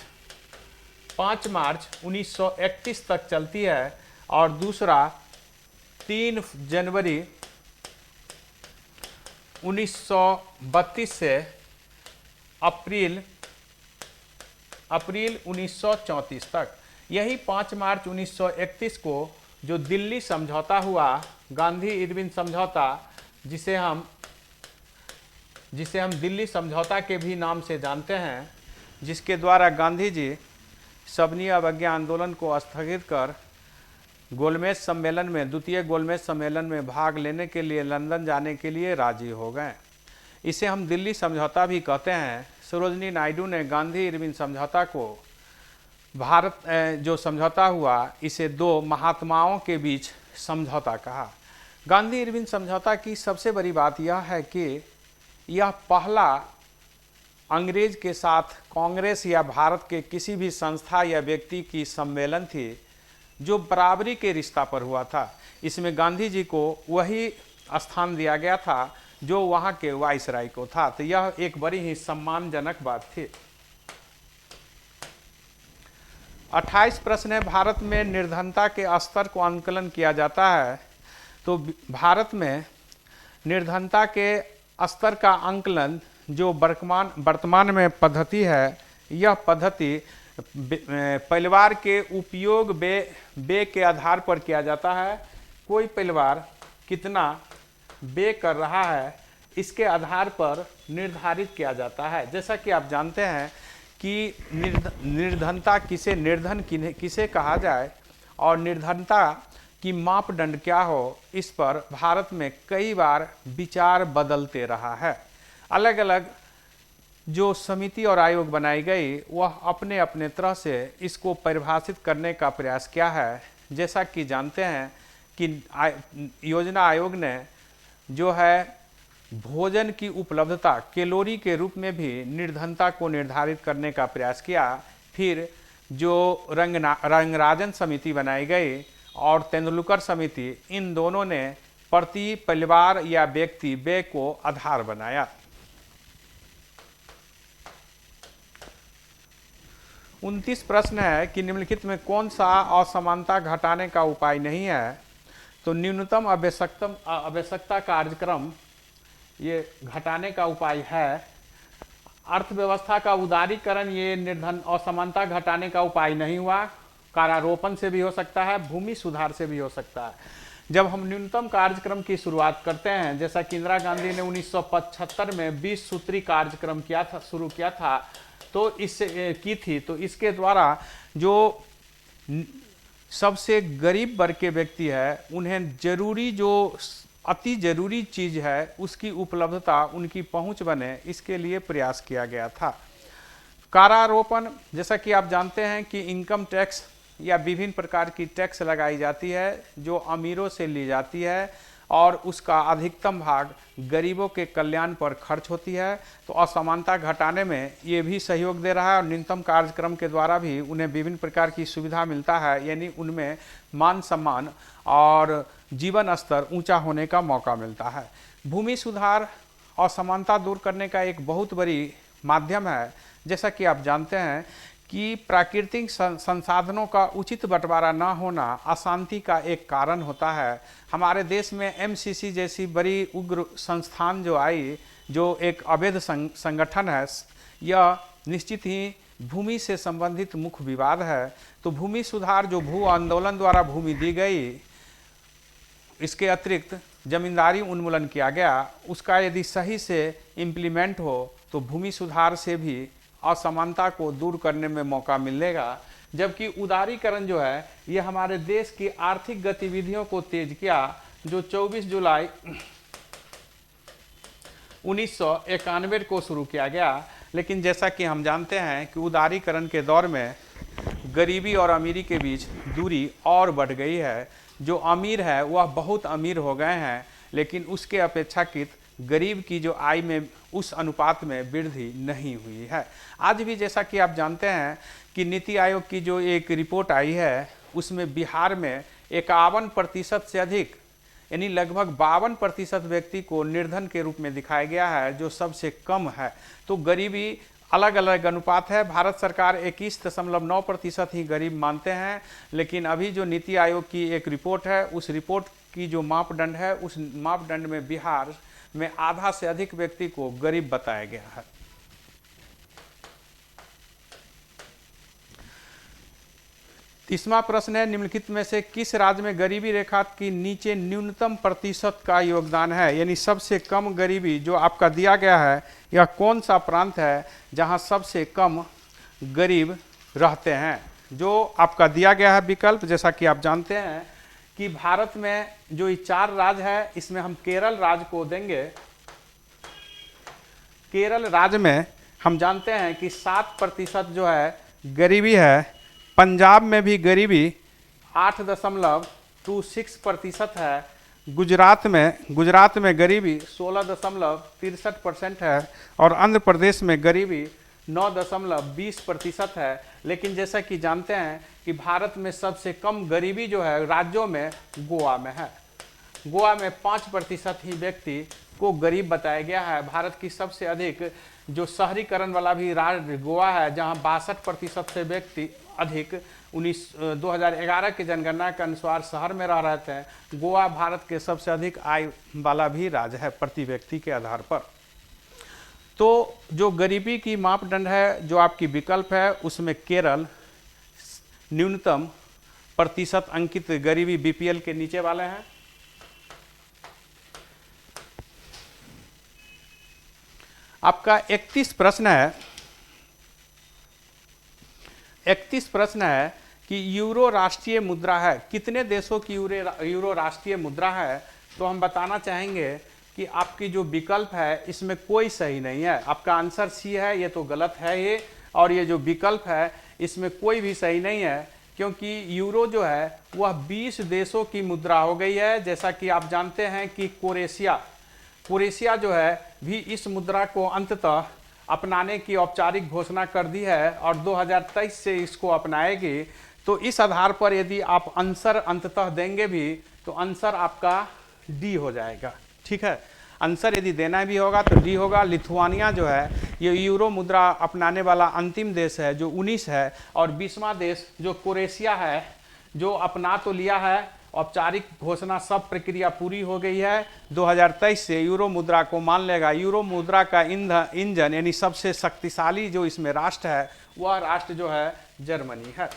1931 तक चलती है, और दूसरा 3 जनवरी 1932 से अप्रैल 1934 तक। यही 5 मार्च 1931 को जो दिल्ली समझौता हुआ, गांधी इरविन समझौता, जिसे हम दिल्ली समझौता के भी नाम से जानते हैं, जिसके द्वारा गांधी जी सबनी अवज्ञा आंदोलन को स्थगित कर गोलमेज सम्मेलन में, द्वितीय गोलमेज सम्मेलन में भाग लेने के लिए लंदन जाने के लिए राजी हो गए। इसे हम दिल्ली समझौता भी कहते हैं। सरोजनी नायडू ने गांधी इरविन समझौता को, भारत जो समझौता हुआ, इसे 2 महात्माओं के बीच समझौता कहा। गांधी इरविन समझौता की सबसे बड़ी बात यह है कि यह पहला अंग्रेज के साथ कांग्रेस या भारत के किसी भी संस्था या व्यक्ति की सम्मेलन थी जो बराबरी के रिश्ता पर हुआ था। इसमें गांधी जी को वही स्थान दिया गया था जो वहाँ के वाइसराय को था। तो यह एक बड़ी ही सम्मानजनक बात थी। 28 प्रश्न है, भारत में निर्धनता के स्तर को आंकलन किया जाता है। तो भारत में निर्धनता के स्तर का आंकलन जो वर्तमान में पद्धति है, यह पद्धति परिवार के उपयोग व्यय के आधार पर किया जाता है। कोई परिवार कितना व्यय कर रहा है इसके आधार पर निर्धारित किया जाता है। जैसा कि आप जानते हैं कि निर्धनता निर्धन किसे कहा जाए और निर्धनता की मापदंड क्या हो, इस पर भारत में कई बार विचार बदलते रहा है। अलग अलग जो समिति और आयोग बनाई गई वह अपने अपने तरह से इसको परिभाषित करने का प्रयास किया है। जैसा कि जानते हैं कि योजना आयोग ने जो है भोजन की उपलब्धता कैलोरी के रूप में भी निर्धनता को निर्धारित करने का प्रयास किया। फिर जो रंगराजन समिति बनाई गई और तेंदुलकर समिति, इन दोनों ने प्रति परिवार या व्यक्ति व्यय को आधार बनाया। 29 प्रश्न है कि निम्नलिखित में कौन सा असमानता घटाने का उपाय नहीं है। तो न्यूनतम आवश्यकता कार्यक्रम ये घटाने का उपाय है। अर्थव्यवस्था का उदारीकरण ये निर्धन असमानता घटाने का उपाय नहीं हुआ। कारारोपण से भी हो सकता है, भूमि सुधार से भी हो सकता है। जब हम न्यूनतम कार्यक्रम की शुरुआत करते हैं, जैसा कि इंदिरा गांधी ने 1975 में 20 सूत्री कार्यक्रम शुरू किया था, तो इससे की थी, तो इसके द्वारा जो सबसे गरीब वर्ग के व्यक्ति है उन्हें जरूरी जो अति जरूरी चीज है उसकी उपलब्धता उनकी पहुंच बने, इसके लिए प्रयास किया गया था। कारारोपण, जैसा कि आप जानते हैं कि इनकम टैक्स या विभिन्न प्रकार की टैक्स लगाई जाती है जो अमीरों से ली जाती है और उसका अधिकतम भाग गरीबों के कल्याण पर खर्च होती है। तो असमानता घटाने में ये भी सहयोग दे रहा है और न्यूनतम कार्यक्रम के द्वारा भी उन्हें विभिन्न प्रकार की सुविधा मिलता है, यानी उनमें मान सम्मान और जीवन स्तर ऊंचा होने का मौका मिलता है। भूमि सुधार असमानता दूर करने का एक बहुत बड़ी माध्यम है। जैसा कि आप जानते हैं कि प्राकृतिक संसाधनों का उचित बंटवारा न होना अशांति का एक कारण होता है। हमारे देश में एमसीसी जैसी बड़ी उग्र संस्थान जो आई, जो एक अवैध संगठन है, यह निश्चित ही भूमि से संबंधित मुख्य विवाद है। तो भूमि सुधार जो भू आंदोलन द्वारा भूमि दी गई, इसके अतिरिक्त जमींदारी उन्मूलन किया गया, उसका यदि सही से इम्प्लीमेंट हो तो भूमि सुधार से भी असमानता को दूर करने में मौका मिलेगा। जबकि उदारीकरण जो है ये हमारे देश की आर्थिक गतिविधियों को तेज किया, जो 24 जुलाई 1991 को शुरू किया गया। लेकिन जैसा कि हम जानते हैं कि उदारीकरण के दौर में गरीबी और अमीरी के बीच दूरी और बढ़ गई है। जो अमीर है वह बहुत अमीर हो गए हैं, लेकिन उसके अपेक्षाकृत गरीब की जो आय में उस अनुपात में वृद्धि नहीं हुई है। आज भी जैसा कि आप जानते हैं कि नीति आयोग की जो एक रिपोर्ट आई है उसमें बिहार में 51% से अधिक, यानी लगभग 52% व्यक्ति को निर्धन के रूप में दिखाया गया है, जो सबसे कम है। तो गरीबी अलग अलग अनुपात है। भारत सरकार 21.9% ही गरीब मानते हैं, लेकिन अभी जो नीति आयोग की एक रिपोर्ट है, उस रिपोर्ट की जो मापदंड है, उस मापदंड में बिहार में आधा से अधिक व्यक्ति को गरीब बताया गया है। तीसरा प्रश्न है, निम्नलिखित में से किस राज्य में गरीबी रेखा की नीचे न्यूनतम प्रतिशत का योगदान है, यानी सबसे कम गरीबी जो आपका दिया गया है, यह कौन सा प्रांत है जहां सबसे कम गरीब रहते हैं। जो आपका दिया गया है विकल्प, जैसा कि आप जानते हैं कि भारत में जो ये 4 राज्य है, इसमें हम केरल राज्य को देंगे। केरल राज्य में हम जानते हैं कि 7% जो है गरीबी है। पंजाब में भी गरीबी 8.26% है। गुजरात में गरीबी 16.63% है और आंध्र प्रदेश में गरीबी 9.20% है। लेकिन जैसा कि जानते हैं कि भारत में सबसे कम गरीबी जो है राज्यों में गोवा में है। गोवा में 5% ही व्यक्ति को गरीब बताया गया है। भारत की सबसे अधिक जो शहरीकरण वाला भी राज्य गोवा है, जहां 62% से व्यक्ति अधिक 2011 की जनगणना के अनुसार शहर में रह रहे थे। गोवा भारत के सबसे अधिक आय वाला भी राज्य है प्रति व्यक्ति के आधार पर। तो जो गरीबी की मापदंड है, जो आपकी विकल्प है, उसमें केरल न्यूनतम प्रतिशत अंकित गरीबी बीपीएल के नीचे वाले हैं। आपका 31 प्रश्न है कि यूरो राष्ट्रीय मुद्रा है, कितने देशों की यूरो राष्ट्रीय मुद्रा है? तो हम बताना चाहेंगे कि आपकी जो विकल्प है इसमें कोई सही नहीं है। आपका आंसर सी है, ये तो गलत है ये, और ये जो विकल्प है इसमें कोई भी सही नहीं है, क्योंकि यूरो जो है वह 20 देशों की मुद्रा हो गई है। जैसा कि आप जानते हैं कि क्रोएशिया जो है भी इस मुद्रा को अंततः अपनाने की औपचारिक घोषणा कर दी है और 2023 से इसको अपनाएगी। तो इस आधार पर यदि आप आंसर अंततः देंगे भी तो आंसर आपका डी हो जाएगा। ठीक है, आंसर यदि देना भी होगा तो डी होगा। लिथुआनिया जो है ये यूरो मुद्रा अपनाने वाला अंतिम देश है जो 19 है, और 20वां देश जो क्रोएशिया है जो अपना तो लिया है, औपचारिक घोषणा सब प्रक्रिया पूरी हो गई है, 2023 से यूरो मुद्रा को मान लेगा। यूरो मुद्रा का इंजन यानी सबसे शक्तिशाली जो इसमें राष्ट्र है वह राष्ट्र जो है जर्मनी है।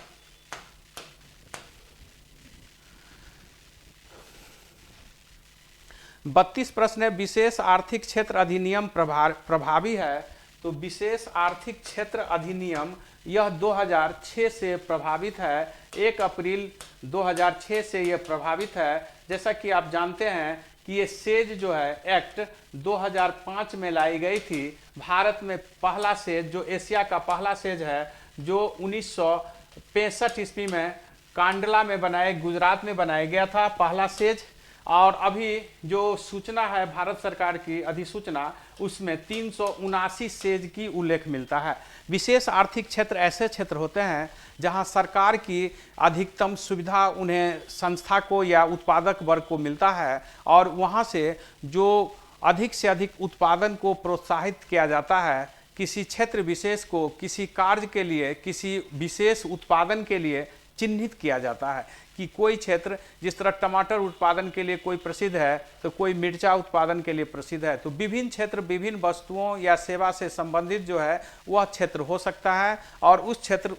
बत्तीस प्रश्न है, विशेष आर्थिक क्षेत्र अधिनियम प्रभावी है? तो विशेष आर्थिक क्षेत्र अधिनियम यह 2006 से प्रभावित है, 1 अप्रैल 2006 से यह प्रभावित है। जैसा कि आप जानते हैं कि ये सेज जो है एक्ट 2005 में लाई गई थी। भारत में पहला सेज, जो एशिया का पहला सेज है, जो 1965 ईस्वी में कांडला में गुजरात में बनाया गया था पहला सेज। और अभी जो सूचना है भारत सरकार की अधिसूचना, उसमें 379 सेज की उल्लेख मिलता है। विशेष आर्थिक क्षेत्र ऐसे क्षेत्र होते हैं जहां सरकार की अधिकतम सुविधा उन्हें संस्था को या उत्पादक वर्ग को मिलता है, और वहां से जो अधिक से अधिक उत्पादन को प्रोत्साहित किया जाता है। किसी क्षेत्र विशेष को किसी कार्य के लिए, किसी विशेष उत्पादन के लिए चिन्हित किया जाता है कि कोई क्षेत्र, जिस तरह टमाटर उत्पादन के लिए कोई प्रसिद्ध है तो कोई मिर्चा उत्पादन के लिए प्रसिद्ध है। तो विभिन्न क्षेत्र विभिन्न वस्तुओं या सेवा से संबंधित जो है वह क्षेत्र हो सकता है, और उस क्षेत्र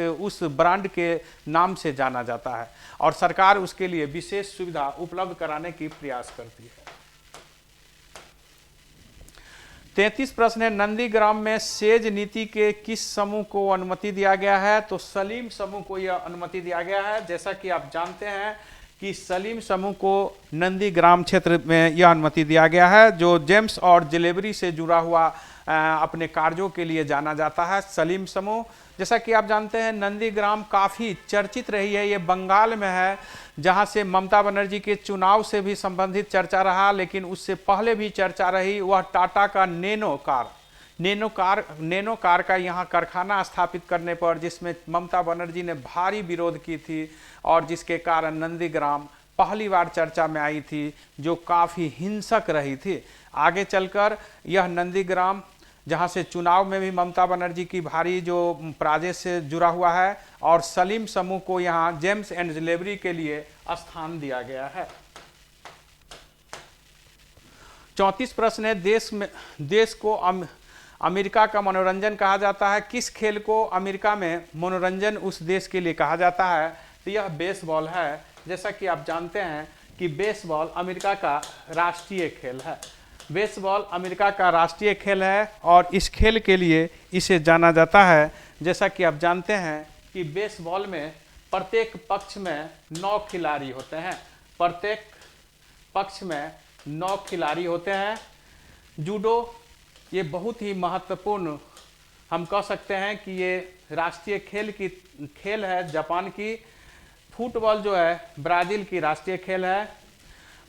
उस ब्रांड के नाम से जाना जाता है, और सरकार उसके लिए विशेष सुविधा उपलब्ध कराने की प्रयास करती है। 33 प्रश्न है, नंदीग्राम में सेज नीति के किस समूह को अनुमति दिया गया है? तो सलीम समूह को यह अनुमति दिया गया है। जैसा कि आप जानते हैं कि सलीम समूह को नंदीग्राम क्षेत्र में यह अनुमति दिया गया है, जो जेम्स और ज्वेलरी से जुड़ा हुआ अपने कार्यों के लिए जाना जाता है, सलीम समूह। जैसा कि आप जानते हैं नंदीग्राम काफ़ी चर्चित रही है, ये बंगाल में है, जहां से ममता बनर्जी के चुनाव से भी संबंधित चर्चा रहा, लेकिन उससे पहले भी चर्चा रही। वह टाटा का नैनो कार का यहाँ कारखाना स्थापित करने पर, जिसमें ममता बनर्जी ने भारी विरोध की थी, और जिसके कारण नंदीग्राम पहली बार चर्चा में आई थी, जो काफ़ी हिंसक रही थी। आगे चलकर यह नंदीग्राम, जहां से चुनाव में भी ममता बनर्जी की भारी जो पराजय से जुड़ा हुआ है, और सलीम समूह को यहां जेम्स एंड ज्वेलरी के लिए स्थान दिया गया है। 34 प्रश्न है, देश को अमेरिका का मनोरंजन कहा जाता है। किस खेल को अमेरिका में मनोरंजन उस देश के लिए कहा जाता है? तो यह बेसबॉल है। जैसा कि आप जानते हैं कि बेसबॉल अमेरिका का राष्ट्रीय खेल है। बेसबॉल अमेरिका का राष्ट्रीय खेल है, और इस खेल के लिए इसे जाना जाता है। जैसा कि आप जानते हैं कि बेसबॉल में प्रत्येक पक्ष में 9 खिलाड़ी होते हैं। प्रत्येक पक्ष में 9 खिलाड़ी होते हैं। जूडो ये बहुत ही महत्वपूर्ण, हम कह सकते हैं कि ये राष्ट्रीय खेल है जापान की। फुटबॉल जो है ब्राज़ील की राष्ट्रीय खेल है।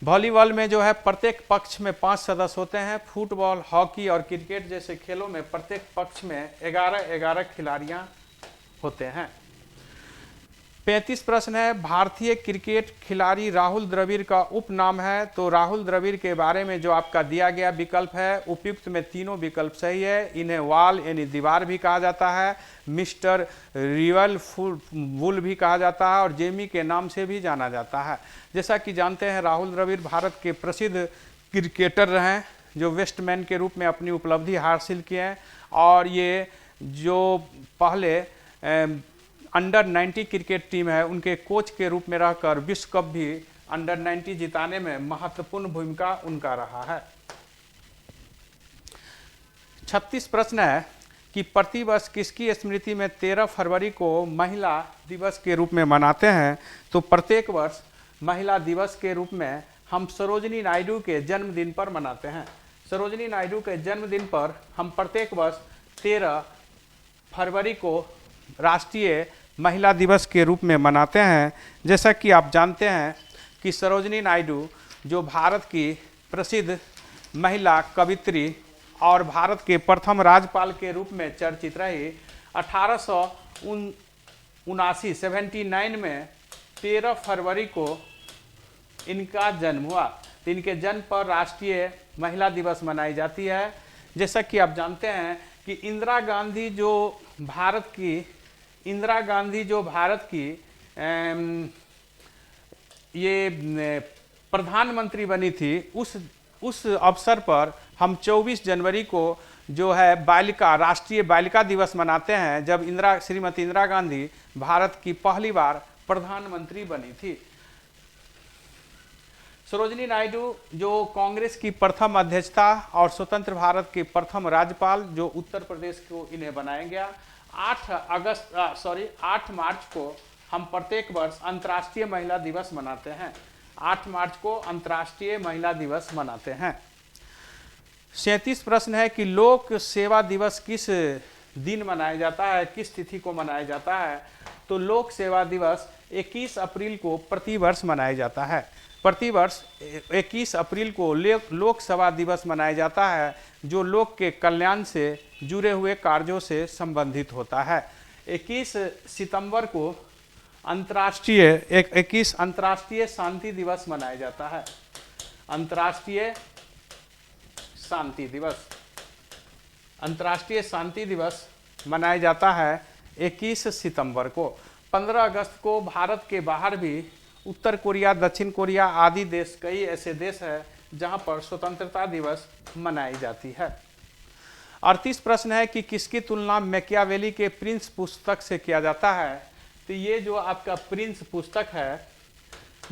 वॉलीबॉल में जो है प्रत्येक पक्ष में 5 सदस्य होते हैं। फुटबॉल, हॉकी और क्रिकेट जैसे खेलों में प्रत्येक पक्ष में 11-11 खिलाड़ियां होते हैं। 35 प्रश्न है, भारतीय क्रिकेट खिलाड़ी राहुल द्रविड़ का उपनाम है। तो राहुल द्रविड़ के बारे में जो आपका दिया गया विकल्प है, उपयुक्त में तीनों विकल्प सही है। इन्हें वॉल यानी दीवार भी कहा जाता है, मिस्टर रिवल वुल भी कहा जाता है, और जेमी के नाम से भी जाना जाता है। जैसा कि जानते हैं राहुल द्रविड़ भारत के प्रसिद्ध क्रिकेटर रहे हैं, जो वेस्टमैन के रूप में अपनी उपलब्धि हासिल किए हैं और ये जो पहले अंडर 90 क्रिकेट टीम है उनके कोच के रूप में रहकर विश्व कप भी अंडर 90 जिताने में महत्वपूर्ण भूमिका उनका रहा है। 36 प्रश्न है कि प्रतिवर्ष किसकी स्मृति में 13 फरवरी को महिला दिवस के रूप में मनाते हैं? तो प्रत्येक वर्ष महिला दिवस के रूप में हम सरोजिनी नायडू के जन्मदिन पर मनाते हैं। सरोजिनी नायडू के जन्मदिन पर हम प्रत्येक वर्ष 13 फरवरी को राष्ट्रीय महिला दिवस के रूप में मनाते हैं। जैसा कि आप जानते हैं कि सरोजिनी नायडू जो भारत की प्रसिद्ध महिला कवित्री और भारत के प्रथम राज्यपाल के रूप में चर्चित रही, 1879 में 13 फरवरी को इनका जन्म हुआ। तो इनके जन्म पर राष्ट्रीय महिला दिवस मनाई जाती है। जैसा कि आप जानते हैं कि इंदिरा गांधी जो भारत की ये प्रधानमंत्री बनी थी, उस अवसर पर हम 24 जनवरी को जो है राष्ट्रीय बालिका दिवस मनाते हैं, जब श्रीमती इंदिरा गांधी भारत की पहली बार प्रधानमंत्री बनी थी। सरोजिनी नायडू जो कांग्रेस की प्रथम अध्यक्षता और स्वतंत्र भारत के प्रथम राज्यपाल जो उत्तर प्रदेश को इन्हें बनाया गया। 8 मार्च को हम प्रत्येक वर्ष अंतर्राष्ट्रीय महिला दिवस मनाते हैं। 8 मार्च को अंतर्राष्ट्रीय महिला दिवस मनाते हैं। 37 प्रश्न है कि लोक सेवा दिवस किस दिन मनाया जाता है, किस तिथि को मनाया जाता है? तो लोक सेवा दिवस 21 अप्रैल को प्रतिवर्ष मनाया जाता है। प्रतिवर्ष 21 अप्रैल को लोक सेवा दिवस मनाया जाता है, जो लोक के कल्याण से जुड़े हुए कार्यों से संबंधित होता है। 21 सितंबर को अंतर्राष्ट्रीय शांति दिवस मनाया जाता है। अंतर्राष्ट्रीय शांति दिवस मनाया जाता है 21 सितंबर को। 15 अगस्त को भारत के बाहर भी उत्तर कोरिया, दक्षिण कोरिया आदि देश, कई ऐसे देश हैं जहां पर स्वतंत्रता दिवस मनाई जाती है। 38 प्रश्न है कि किसकी तुलना मैकियावेली के प्रिंस पुस्तक से किया जाता है? तो ये जो आपका प्रिंस पुस्तक है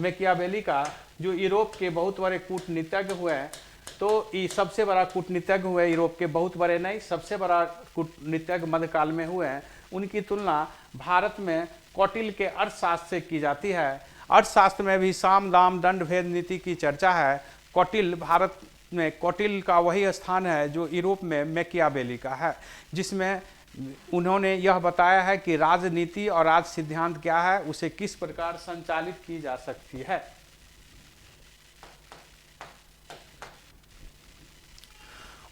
मैकियावेली का, जो यूरोप के बहुत बड़े कूटनीतिज्ञ हुए हैं, तो ये सबसे बड़ा कूटनीतिज्ञ हुए यूरोप के, बहुत बड़े नहीं, सबसे बड़ा कूटनीतिज्ञ मध्यकाल में हुए हैं। उनकी तुलना भारत में कौटिल्य के अर्थशास्त्र से की जाती है। अर्थशास्त्र में भी साम दाम दंड भेद नीति की चर्चा है। भारत में कौटिल्य का वही स्थान है जो यूरोप में मैकियावेली का है, जिसमें उन्होंने यह बताया है कि राजनीति और राज सिद्धांत क्या है, उसे किस प्रकार संचालित की जा सकती है।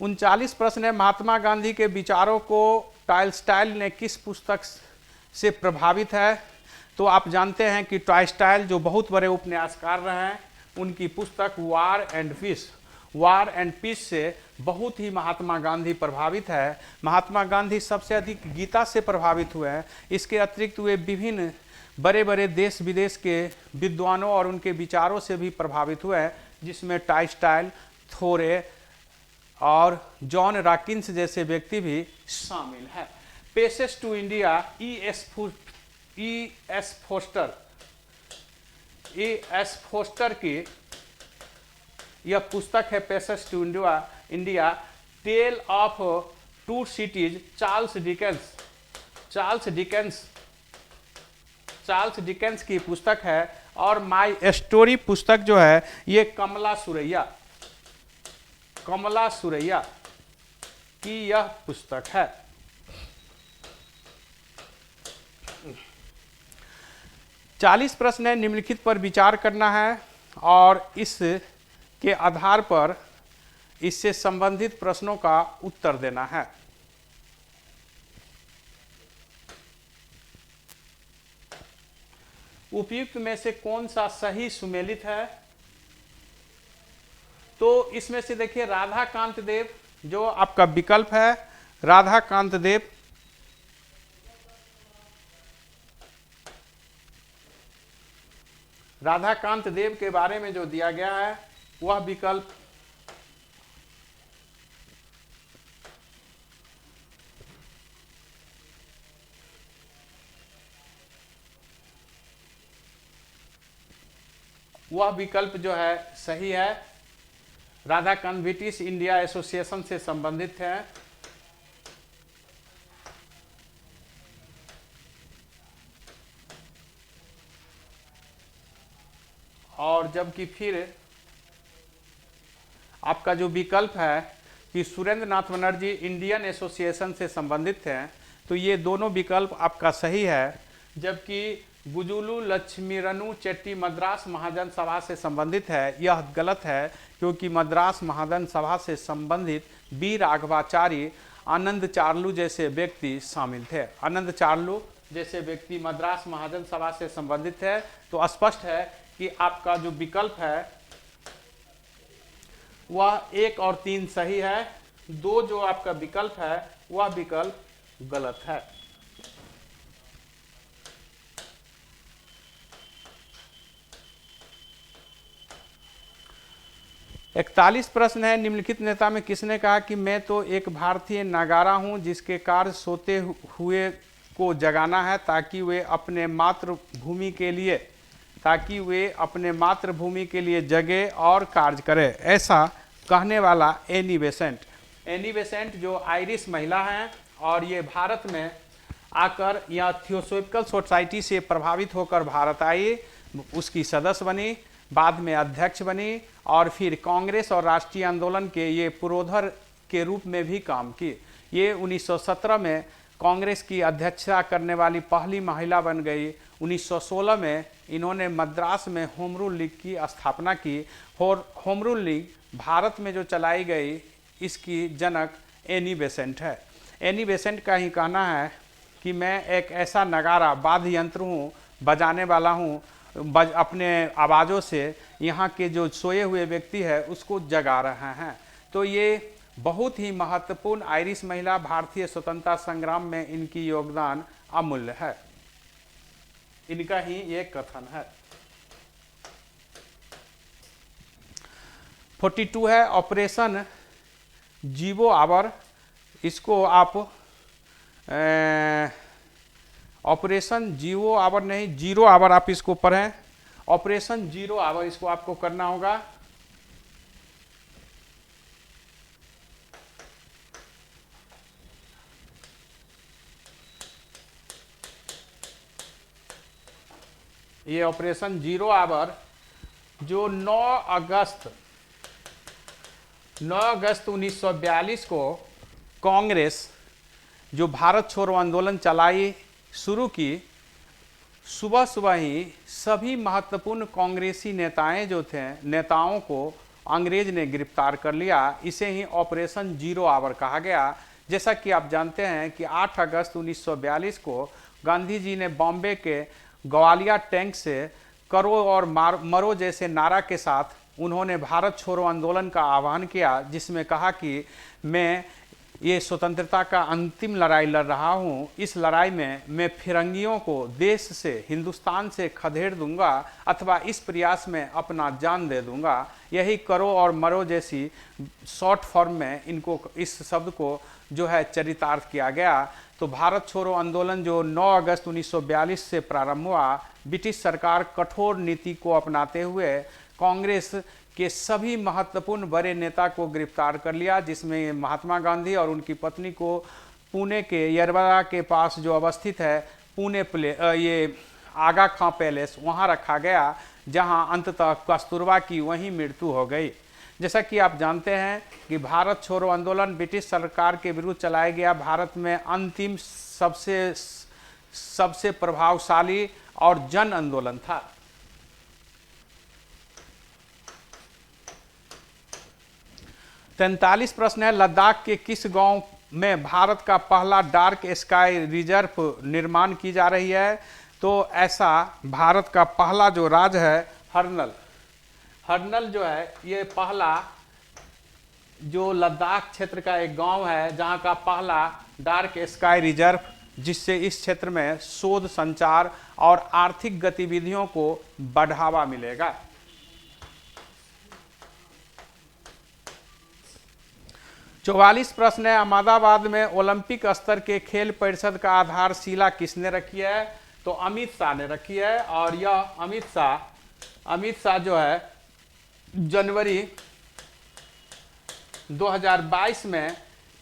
उनचालीस प्रश्न है महात्मा गांधी के विचारों को टॉलस्टॉय ने किस पुस्तक से प्रभावित है? तो आप जानते हैं कि टॉलस्टॉय जो बहुत बड़े उपन्यासकार रहे हैं, उनकी पुस्तक वार एंड पीस से बहुत ही महात्मा गांधी प्रभावित है। महात्मा गांधी सबसे अधिक गीता से प्रभावित हुए हैं। इसके अतिरिक्त वे विभिन्न बड़े बड़े देश विदेश के विद्वानों और उनके विचारों से भी प्रभावित हुए हैं, जिसमें टॉलस्टॉय, थोरे और जॉन रॉकिंस जैसे व्यक्ति भी शामिल हैं। Passage to India, E S Forster की यह पुस्तक है passage to India, tale of two cities, Charles Dickens की पुस्तक है। और माय स्टोरी पुस्तक जो है ये कमला सुरैया की यह पुस्तक है। चालीस प्रश्न है, निम्नलिखित पर विचार करना है और इस के आधार पर इससे संबंधित प्रश्नों का उत्तर देना है। उपयुक्त में से कौन सा सही सुमेलित है? तो इसमें से देखिए राधाकांत देव जो आपका विकल्प है, राधाकांत देव। राधाकांत देव के बारे में जो दिया गया है वह विकल्प वह विकल्प जो है सही है। राधाकांत ब्रिटिश इंडिया एसोसिएशन से संबंधित है। और जबकि फिर आपका जो विकल्प है कि सुरेंद्र नाथ बनर्जी इंडियन एसोसिएशन से संबंधित हैं, तो ये दोनों विकल्प आपका सही है। जबकि गुजुलू लक्ष्मीरनु चेट्टी मद्रास महाजन सभा से संबंधित है, यह गलत है, क्योंकि मद्रास महाजन सभा से संबंधित बी राघवाचारी, आनंद चार्लू जैसे व्यक्ति शामिल थे। आनंद चार्लू जैसे व्यक्ति मद्रास महाजन सभा से संबंधित है। तो स्पष्ट है कि आपका जो विकल्प है वह 1 और 3 सही है। 2 जो आपका विकल्प है वह विकल्प गलत है। इकतालीस प्रश्न है। निम्नलिखित नेता में किसने कहा कि मैं तो एक भारतीय नगारा हूं जिसके कार्य सोते हुए को जगाना है ताकि वे अपने मातृभूमि के लिए जगे और कार्य करे। ऐसा कहने वाला एनी बेसेंट। एनी बेसेंट जो आयरिश महिला हैं और ये भारत में आकर या थियोसॉफिकल सोसाइटी से प्रभावित होकर भारत आई, उसकी सदस्य बनी, बाद में अध्यक्ष बनी और फिर कांग्रेस और राष्ट्रीय आंदोलन के ये पुरोधर के रूप में भी काम की। ये 1917 में कांग्रेस की अध्यक्षता करने वाली पहली महिला बन गई। 1916 में इन्होंने मद्रास में होम रूल लीग की स्थापना की और होम रूल लीग भारत में जो चलाई गई इसकी जनक एनी बेसेंट है। एनी बेसेंट का ही कहना है कि मैं एक ऐसा नगारा वाद्य यंत्र हूँ, बजाने वाला हूँ, अपने आवाज़ों से यहाँ के जो सोए हुए व्यक्ति है उसको जगा रहे हैं। तो ये बहुत ही महत्वपूर्ण आयरिश महिला, भारतीय स्वतंत्रता संग्राम में इनकी योगदान अमूल्य है। इनका ही ये कथन है। 42 है ऑपरेशन जीवो आवर। इसको आप ऑपरेशन जीवो आवर नहीं, जीरो आवर आप इसको पढ़ें। ऑपरेशन जीरो आवर इसको आपको करना होगा। ये ऑपरेशन जीरो आवर जो 9 अगस्त 1942 को कांग्रेस जो भारत छोड़ो आंदोलन चलाई शुरू की, सुबह सुबह ही सभी महत्वपूर्ण कांग्रेसी नेताओं को अंग्रेज ने गिरफ्तार कर लिया। इसे ही ऑपरेशन जीरो आवर कहा गया। जैसा कि आप जानते हैं कि 8 अगस्त 1942 को गांधी जी ने बॉम्बे के ग्वालियर टैंक से करो और मरो जैसे नारा के साथ उन्होंने भारत छोड़ो आंदोलन का आह्वान किया, जिसमें कहा कि मैं ये स्वतंत्रता का अंतिम लड़ाई लड़ रहा हूँ। इस लड़ाई में मैं फिरंगियों को देश से, हिंदुस्तान से खदेड़ दूंगा अथवा इस प्रयास में अपना जान दे दूंगा। यही करो और मरो जैसी शॉर्ट फॉर्म में इनको, इस शब्द को जो है चरितार्थ किया गया। तो भारत छोड़ो आंदोलन जो 9 अगस्त 1942 से प्रारंभ हुआ, ब्रिटिश सरकार कठोर नीति को अपनाते हुए कांग्रेस के सभी महत्वपूर्ण बड़े नेता को गिरफ्तार कर लिया, जिसमें महात्मा गांधी और उनकी पत्नी को पुणे के यरवरा के पास जो अवस्थित है ये आगा खां पैलेस, वहां रखा गया, जहां अंततः कस्तूरबा की वहीं मृत्यु हो गई। जैसा कि आप जानते हैं कि भारत छोड़ो आंदोलन ब्रिटिश सरकार के विरुद्ध चलाया गया भारत में अंतिम सबसे प्रभावशाली और जन आंदोलन था। तैंतालीस प्रश्न है। लद्दाख के किस गांव में भारत का पहला डार्क स्काई रिजर्व निर्माण की जा रही है? तो ऐसा भारत का पहला जो राज्य है हरनल जो है, ये पहला जो लद्दाख क्षेत्र का एक गांव है जहां का पहला डार्क स्काई रिजर्व, जिससे इस क्षेत्र में शोध, संचार और आर्थिक गतिविधियों को बढ़ावा मिलेगा। चौवालीस प्रश्न है। अहमदाबाद में ओलंपिक स्तर के खेल परिषद का आधारशिला किसने रखी है? तो अमित शाह ने रखी है। और यह अमित शाह अमित शाह जो है जनवरी 2022 में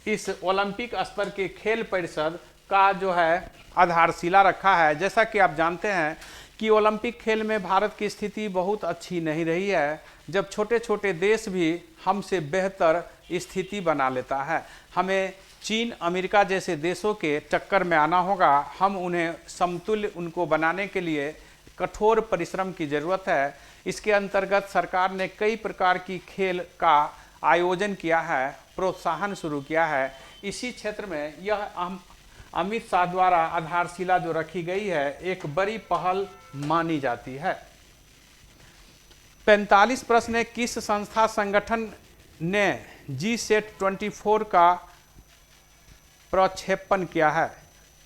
इस ओलंपिक स्तर के खेल परिषद का जो है आधारशिला रखा है। जैसा कि आप जानते हैं कि ओलंपिक खेल में भारत की स्थिति बहुत अच्छी नहीं रही है, जब छोटे छोटे देश भी हमसे बेहतर स्थिति बना लेता है। हमें चीन, अमेरिका जैसे देशों के टक्कर में आना होगा। हम उन्हें समतुल्य उनको बनाने के लिए कठोर परिश्रम की ज़रूरत है। इसके अंतर्गत सरकार ने कई प्रकार की खेल का आयोजन किया है, प्रोत्साहन शुरू किया है। इसी क्षेत्र में यह अमित शाह द्वारा आधारशिला जो रखी गई है एक बड़ी पहल मानी जाती है। 45 प्रश्न है, किस संस्था संगठन ने G24 का प्रक्षेपण किया है?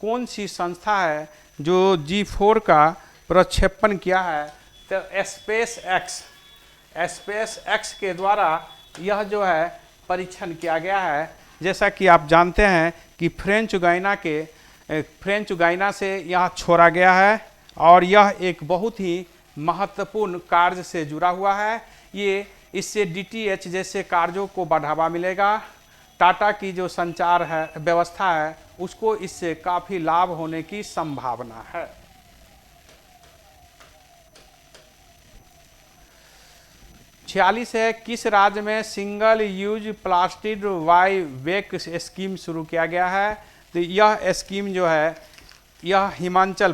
कौन सी संस्था है जो G4 का प्रक्षेपण किया है? तो स्पेस एक्स के द्वारा यह जो है परीक्षण किया गया है। जैसा कि आप जानते हैं कि फ्रेंच गायना से यह छोड़ा गया है और यह एक बहुत ही महत्वपूर्ण कार्य से जुड़ा हुआ है। ये इससे DTH जैसे कार्यों को बढ़ावा मिलेगा। टाटा की जो संचार है व्यवस्था है उसको इससे काफ़ी लाभ होने की संभावना है। छियालीस है, किस राज्य में सिंगल यूज प्लास्टिक वाई वेक स्कीम शुरू किया गया है? तो यह स्कीम जो है यह हिमाचल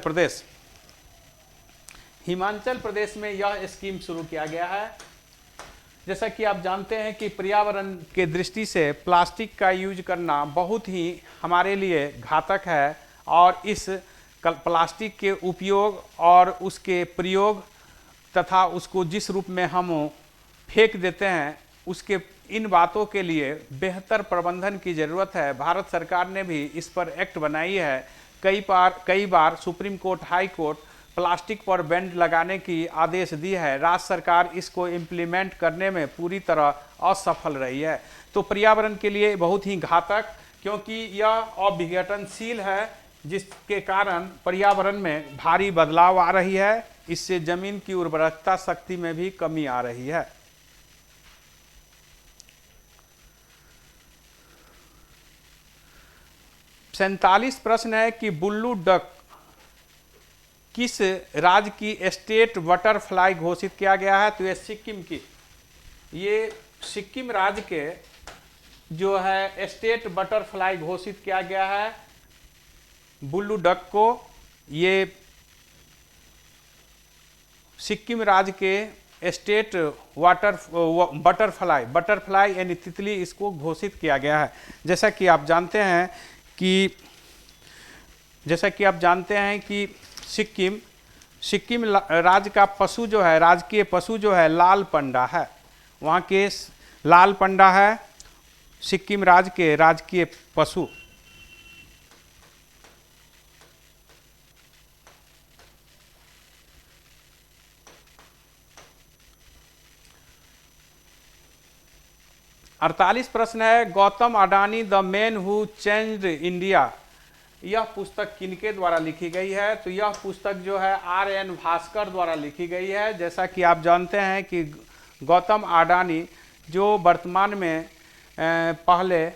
प्रदेश में यह स्कीम शुरू किया गया है। जैसा कि आप जानते हैं कि पर्यावरण के दृष्टि से प्लास्टिक का यूज करना बहुत ही हमारे लिए घातक है और इस प्लास्टिक के उपयोग और उसके प्रयोग तथा उसको जिस रूप में हम फेंक देते हैं उसके इन बातों के लिए बेहतर प्रबंधन की ज़रूरत है। भारत सरकार ने भी इस पर एक्ट बनाई है। कई बार supreme court, high court plastic पर बैन लगाने की आदेश दी है। राज्य सरकार इसको इम्प्लीमेंट करने में पूरी तरह असफल रही है। तो पर्यावरण के लिए बहुत ही घातक, क्योंकि यह अविघटनशील है जिसके कारण पर्यावरण में भारी बदलाव आ रही है। इससे जमीन की उर्वरकता शक्ति में भी कमी आ रही है। सैंतालीस प्रश्न है कि बुल्लू डक किस राज्य की स्टेट बटरफ्लाई घोषित किया गया है? तो ये सिक्किम राज्य के जो है स्टेट बटरफ्लाई घोषित किया गया है बुल्लू डक को। ये सिक्किम राज्य के स्टेट बटरफ्लाई यानी तितली, इसको घोषित किया गया है। जैसा कि आप जानते हैं कि सिक्किम राज्य का पशु जो है, राजकीय पशु जो है लाल पंडा है। वहाँ के लाल पंडा है सिक्किम राज्य के राजकीय पशु। अड़तालीस प्रश्न है, Gautam Adani the man who changed India, यह पुस्तक किनके द्वारा लिखी गई है? तो यह पुस्तक जो है RN भास्कर द्वारा लिखी गई है। जैसा कि आप जानते हैं कि गौतम अडानी जो वर्तमान में पहले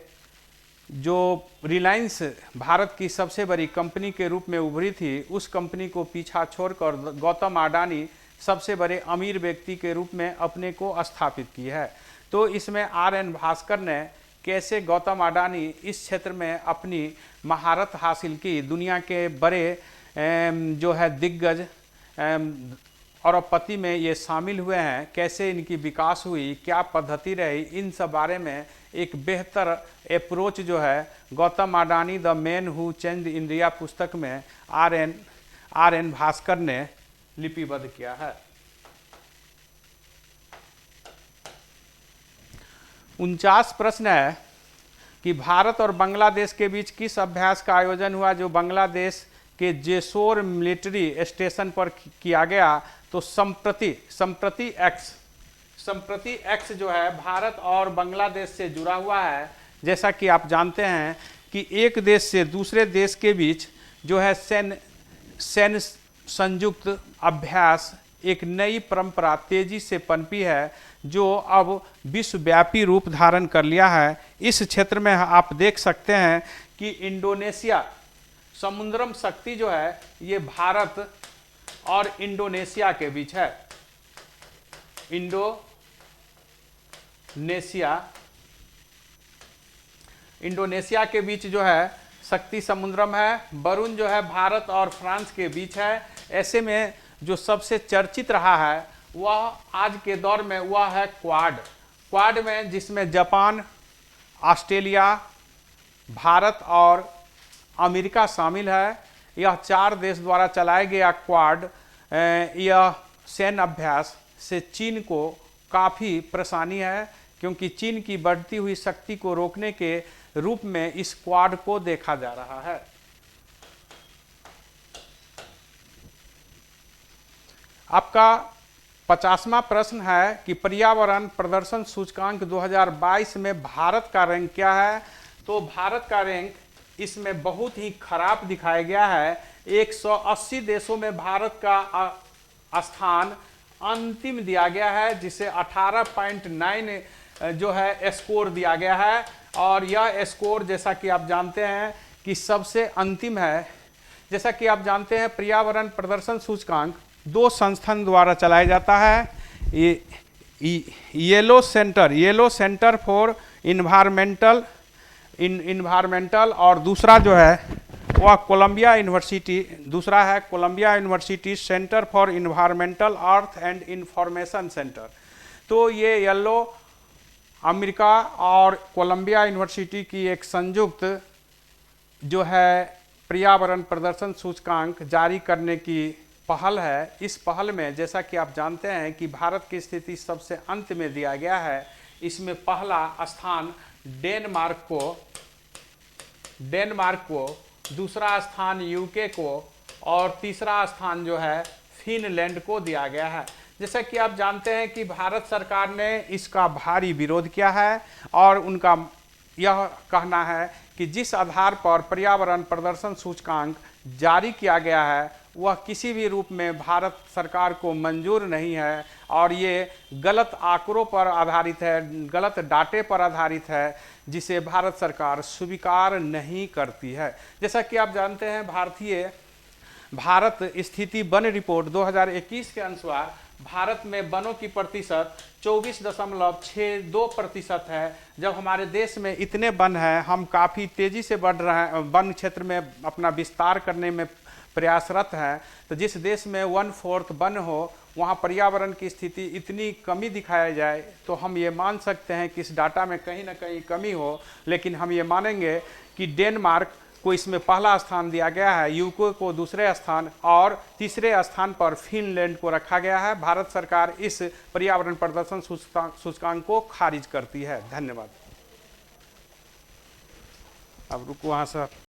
जो रिलायंस भारत की सबसे बड़ी कंपनी के रूप में उभरी थी, उस कंपनी को पीछा छोड़कर गौतम अडानी सबसे बड़े अमीर व्यक्ति के रूप में अपने को स्थापित की है। तो इसमें RN भास्कर ने कैसे गौतम अडानी इस क्षेत्र में अपनी महारत हासिल की, दुनिया के बड़े जो है दिग्गज अरबपति में ये शामिल हुए हैं, कैसे इनकी विकास हुई, क्या पद्धति रही, इन सब बारे में एक बेहतर अप्रोच जो है Gautam Adani the man who changed India पुस्तक में RN भास्कर ने लिपिबद्ध किया है। 49 प्रश्न है कि भारत और बांग्लादेश के बीच किस अभ्यास का आयोजन हुआ जो बांग्लादेश के जेसोर मिलिट्री स्टेशन पर किया गया? तो संप्रति एक्स जो है भारत और बांग्लादेश से जुड़ा हुआ है। जैसा कि आप जानते हैं कि एक देश से दूसरे देश के बीच जो है सैन्य संयुक्त अभ्यास एक नई परंपरा तेजी से पनपी है जो अब विश्वव्यापी रूप धारण कर लिया है। इस क्षेत्र में आप देख सकते हैं कि इंडोनेशिया समुद्रम शक्ति जो है ये भारत और इंडोनेशिया के बीच है। इंडोनेशिया के बीच जो है शक्ति समुद्रम है। वरुण जो है भारत और फ्रांस के बीच है। ऐसे में जो सबसे चर्चित रहा है वह आज के दौर में वह है क्वाड में, जिसमें जापान, ऑस्ट्रेलिया, भारत और अमेरिका शामिल है। यह 4 देश द्वारा चलाया गया क्वाड यह सैन्य अभ्यास से चीन को काफ़ी परेशानी है, क्योंकि चीन की बढ़ती हुई शक्ति को रोकने के रूप में इस क्वाड को देखा जा रहा है। आपका 50वां प्रश्न है कि पर्यावरण प्रदर्शन सूचकांक 2022 में भारत का रैंक क्या है। तो भारत का रैंक इसमें बहुत ही खराब दिखाया गया है। 180 देशों में भारत का स्थान अंतिम दिया गया है, जिसे 18.9 जो है स्कोर दिया गया है। और यह स्कोर जैसा कि आप जानते हैं कि सबसे अंतिम है। जैसा कि आप जानते हैं पर्यावरण प्रदर्शन सूचकांक 2 संस्थान द्वारा चलाया जाता है। येलो सेंटर फॉर इन्वायरमेंटल और दूसरा जो है वह Columbia University centre for environmental earth and information centre. तो ये येलो अमेरिका और कोलंबिया यूनिवर्सिटी की एक संयुक्त जो है पर्यावरण प्रदर्शन सूचकांक जारी करने की पहल है। इस पहल में जैसा कि आप जानते हैं कि भारत की स्थिति सबसे अंत में दिया गया है। इसमें पहला स्थान डेनमार्क को, दूसरा स्थान यूके को और तीसरा स्थान जो है फिनलैंड को दिया गया है। जैसा कि आप जानते हैं कि भारत सरकार ने इसका भारी विरोध किया है और उनका यह कहना है कि जिस आधार पर पर्यावरण प्रदर्शन सूचकांक जारी किया गया है वह किसी भी रूप में भारत सरकार को मंजूर नहीं है और ये गलत आंकड़ों पर आधारित है, गलत डाटे पर आधारित है, जिसे भारत सरकार स्वीकार नहीं करती है। जैसा कि आप जानते हैं भारत स्थिति वन रिपोर्ट 2021 के अनुसार भारत में वनों की प्रतिशत 24.62% है। जब हमारे देश में इतने वन हैं, हम काफ़ी तेज़ी से बढ़ रहे हैं, वन क्षेत्र में अपना विस्तार करने में प्रयासरत हैं। तो जिस देश में 1/4 वन हो वहाँ पर्यावरण की स्थिति इतनी कमी दिखाया जाए तो हम ये मान सकते हैं कि इस डाटा में कहीं ना कहीं कमी हो। लेकिन हम ये मानेंगे कि डेनमार्क को इसमें पहला स्थान दिया गया है, यूके को दूसरे स्थान और तीसरे स्थान पर फिनलैंड को रखा गया है। भारत सरकार इस पर्यावरण प्रदर्शन सूचकांक को खारिज करती है। धन्यवाद। अब रुको वहाँ से।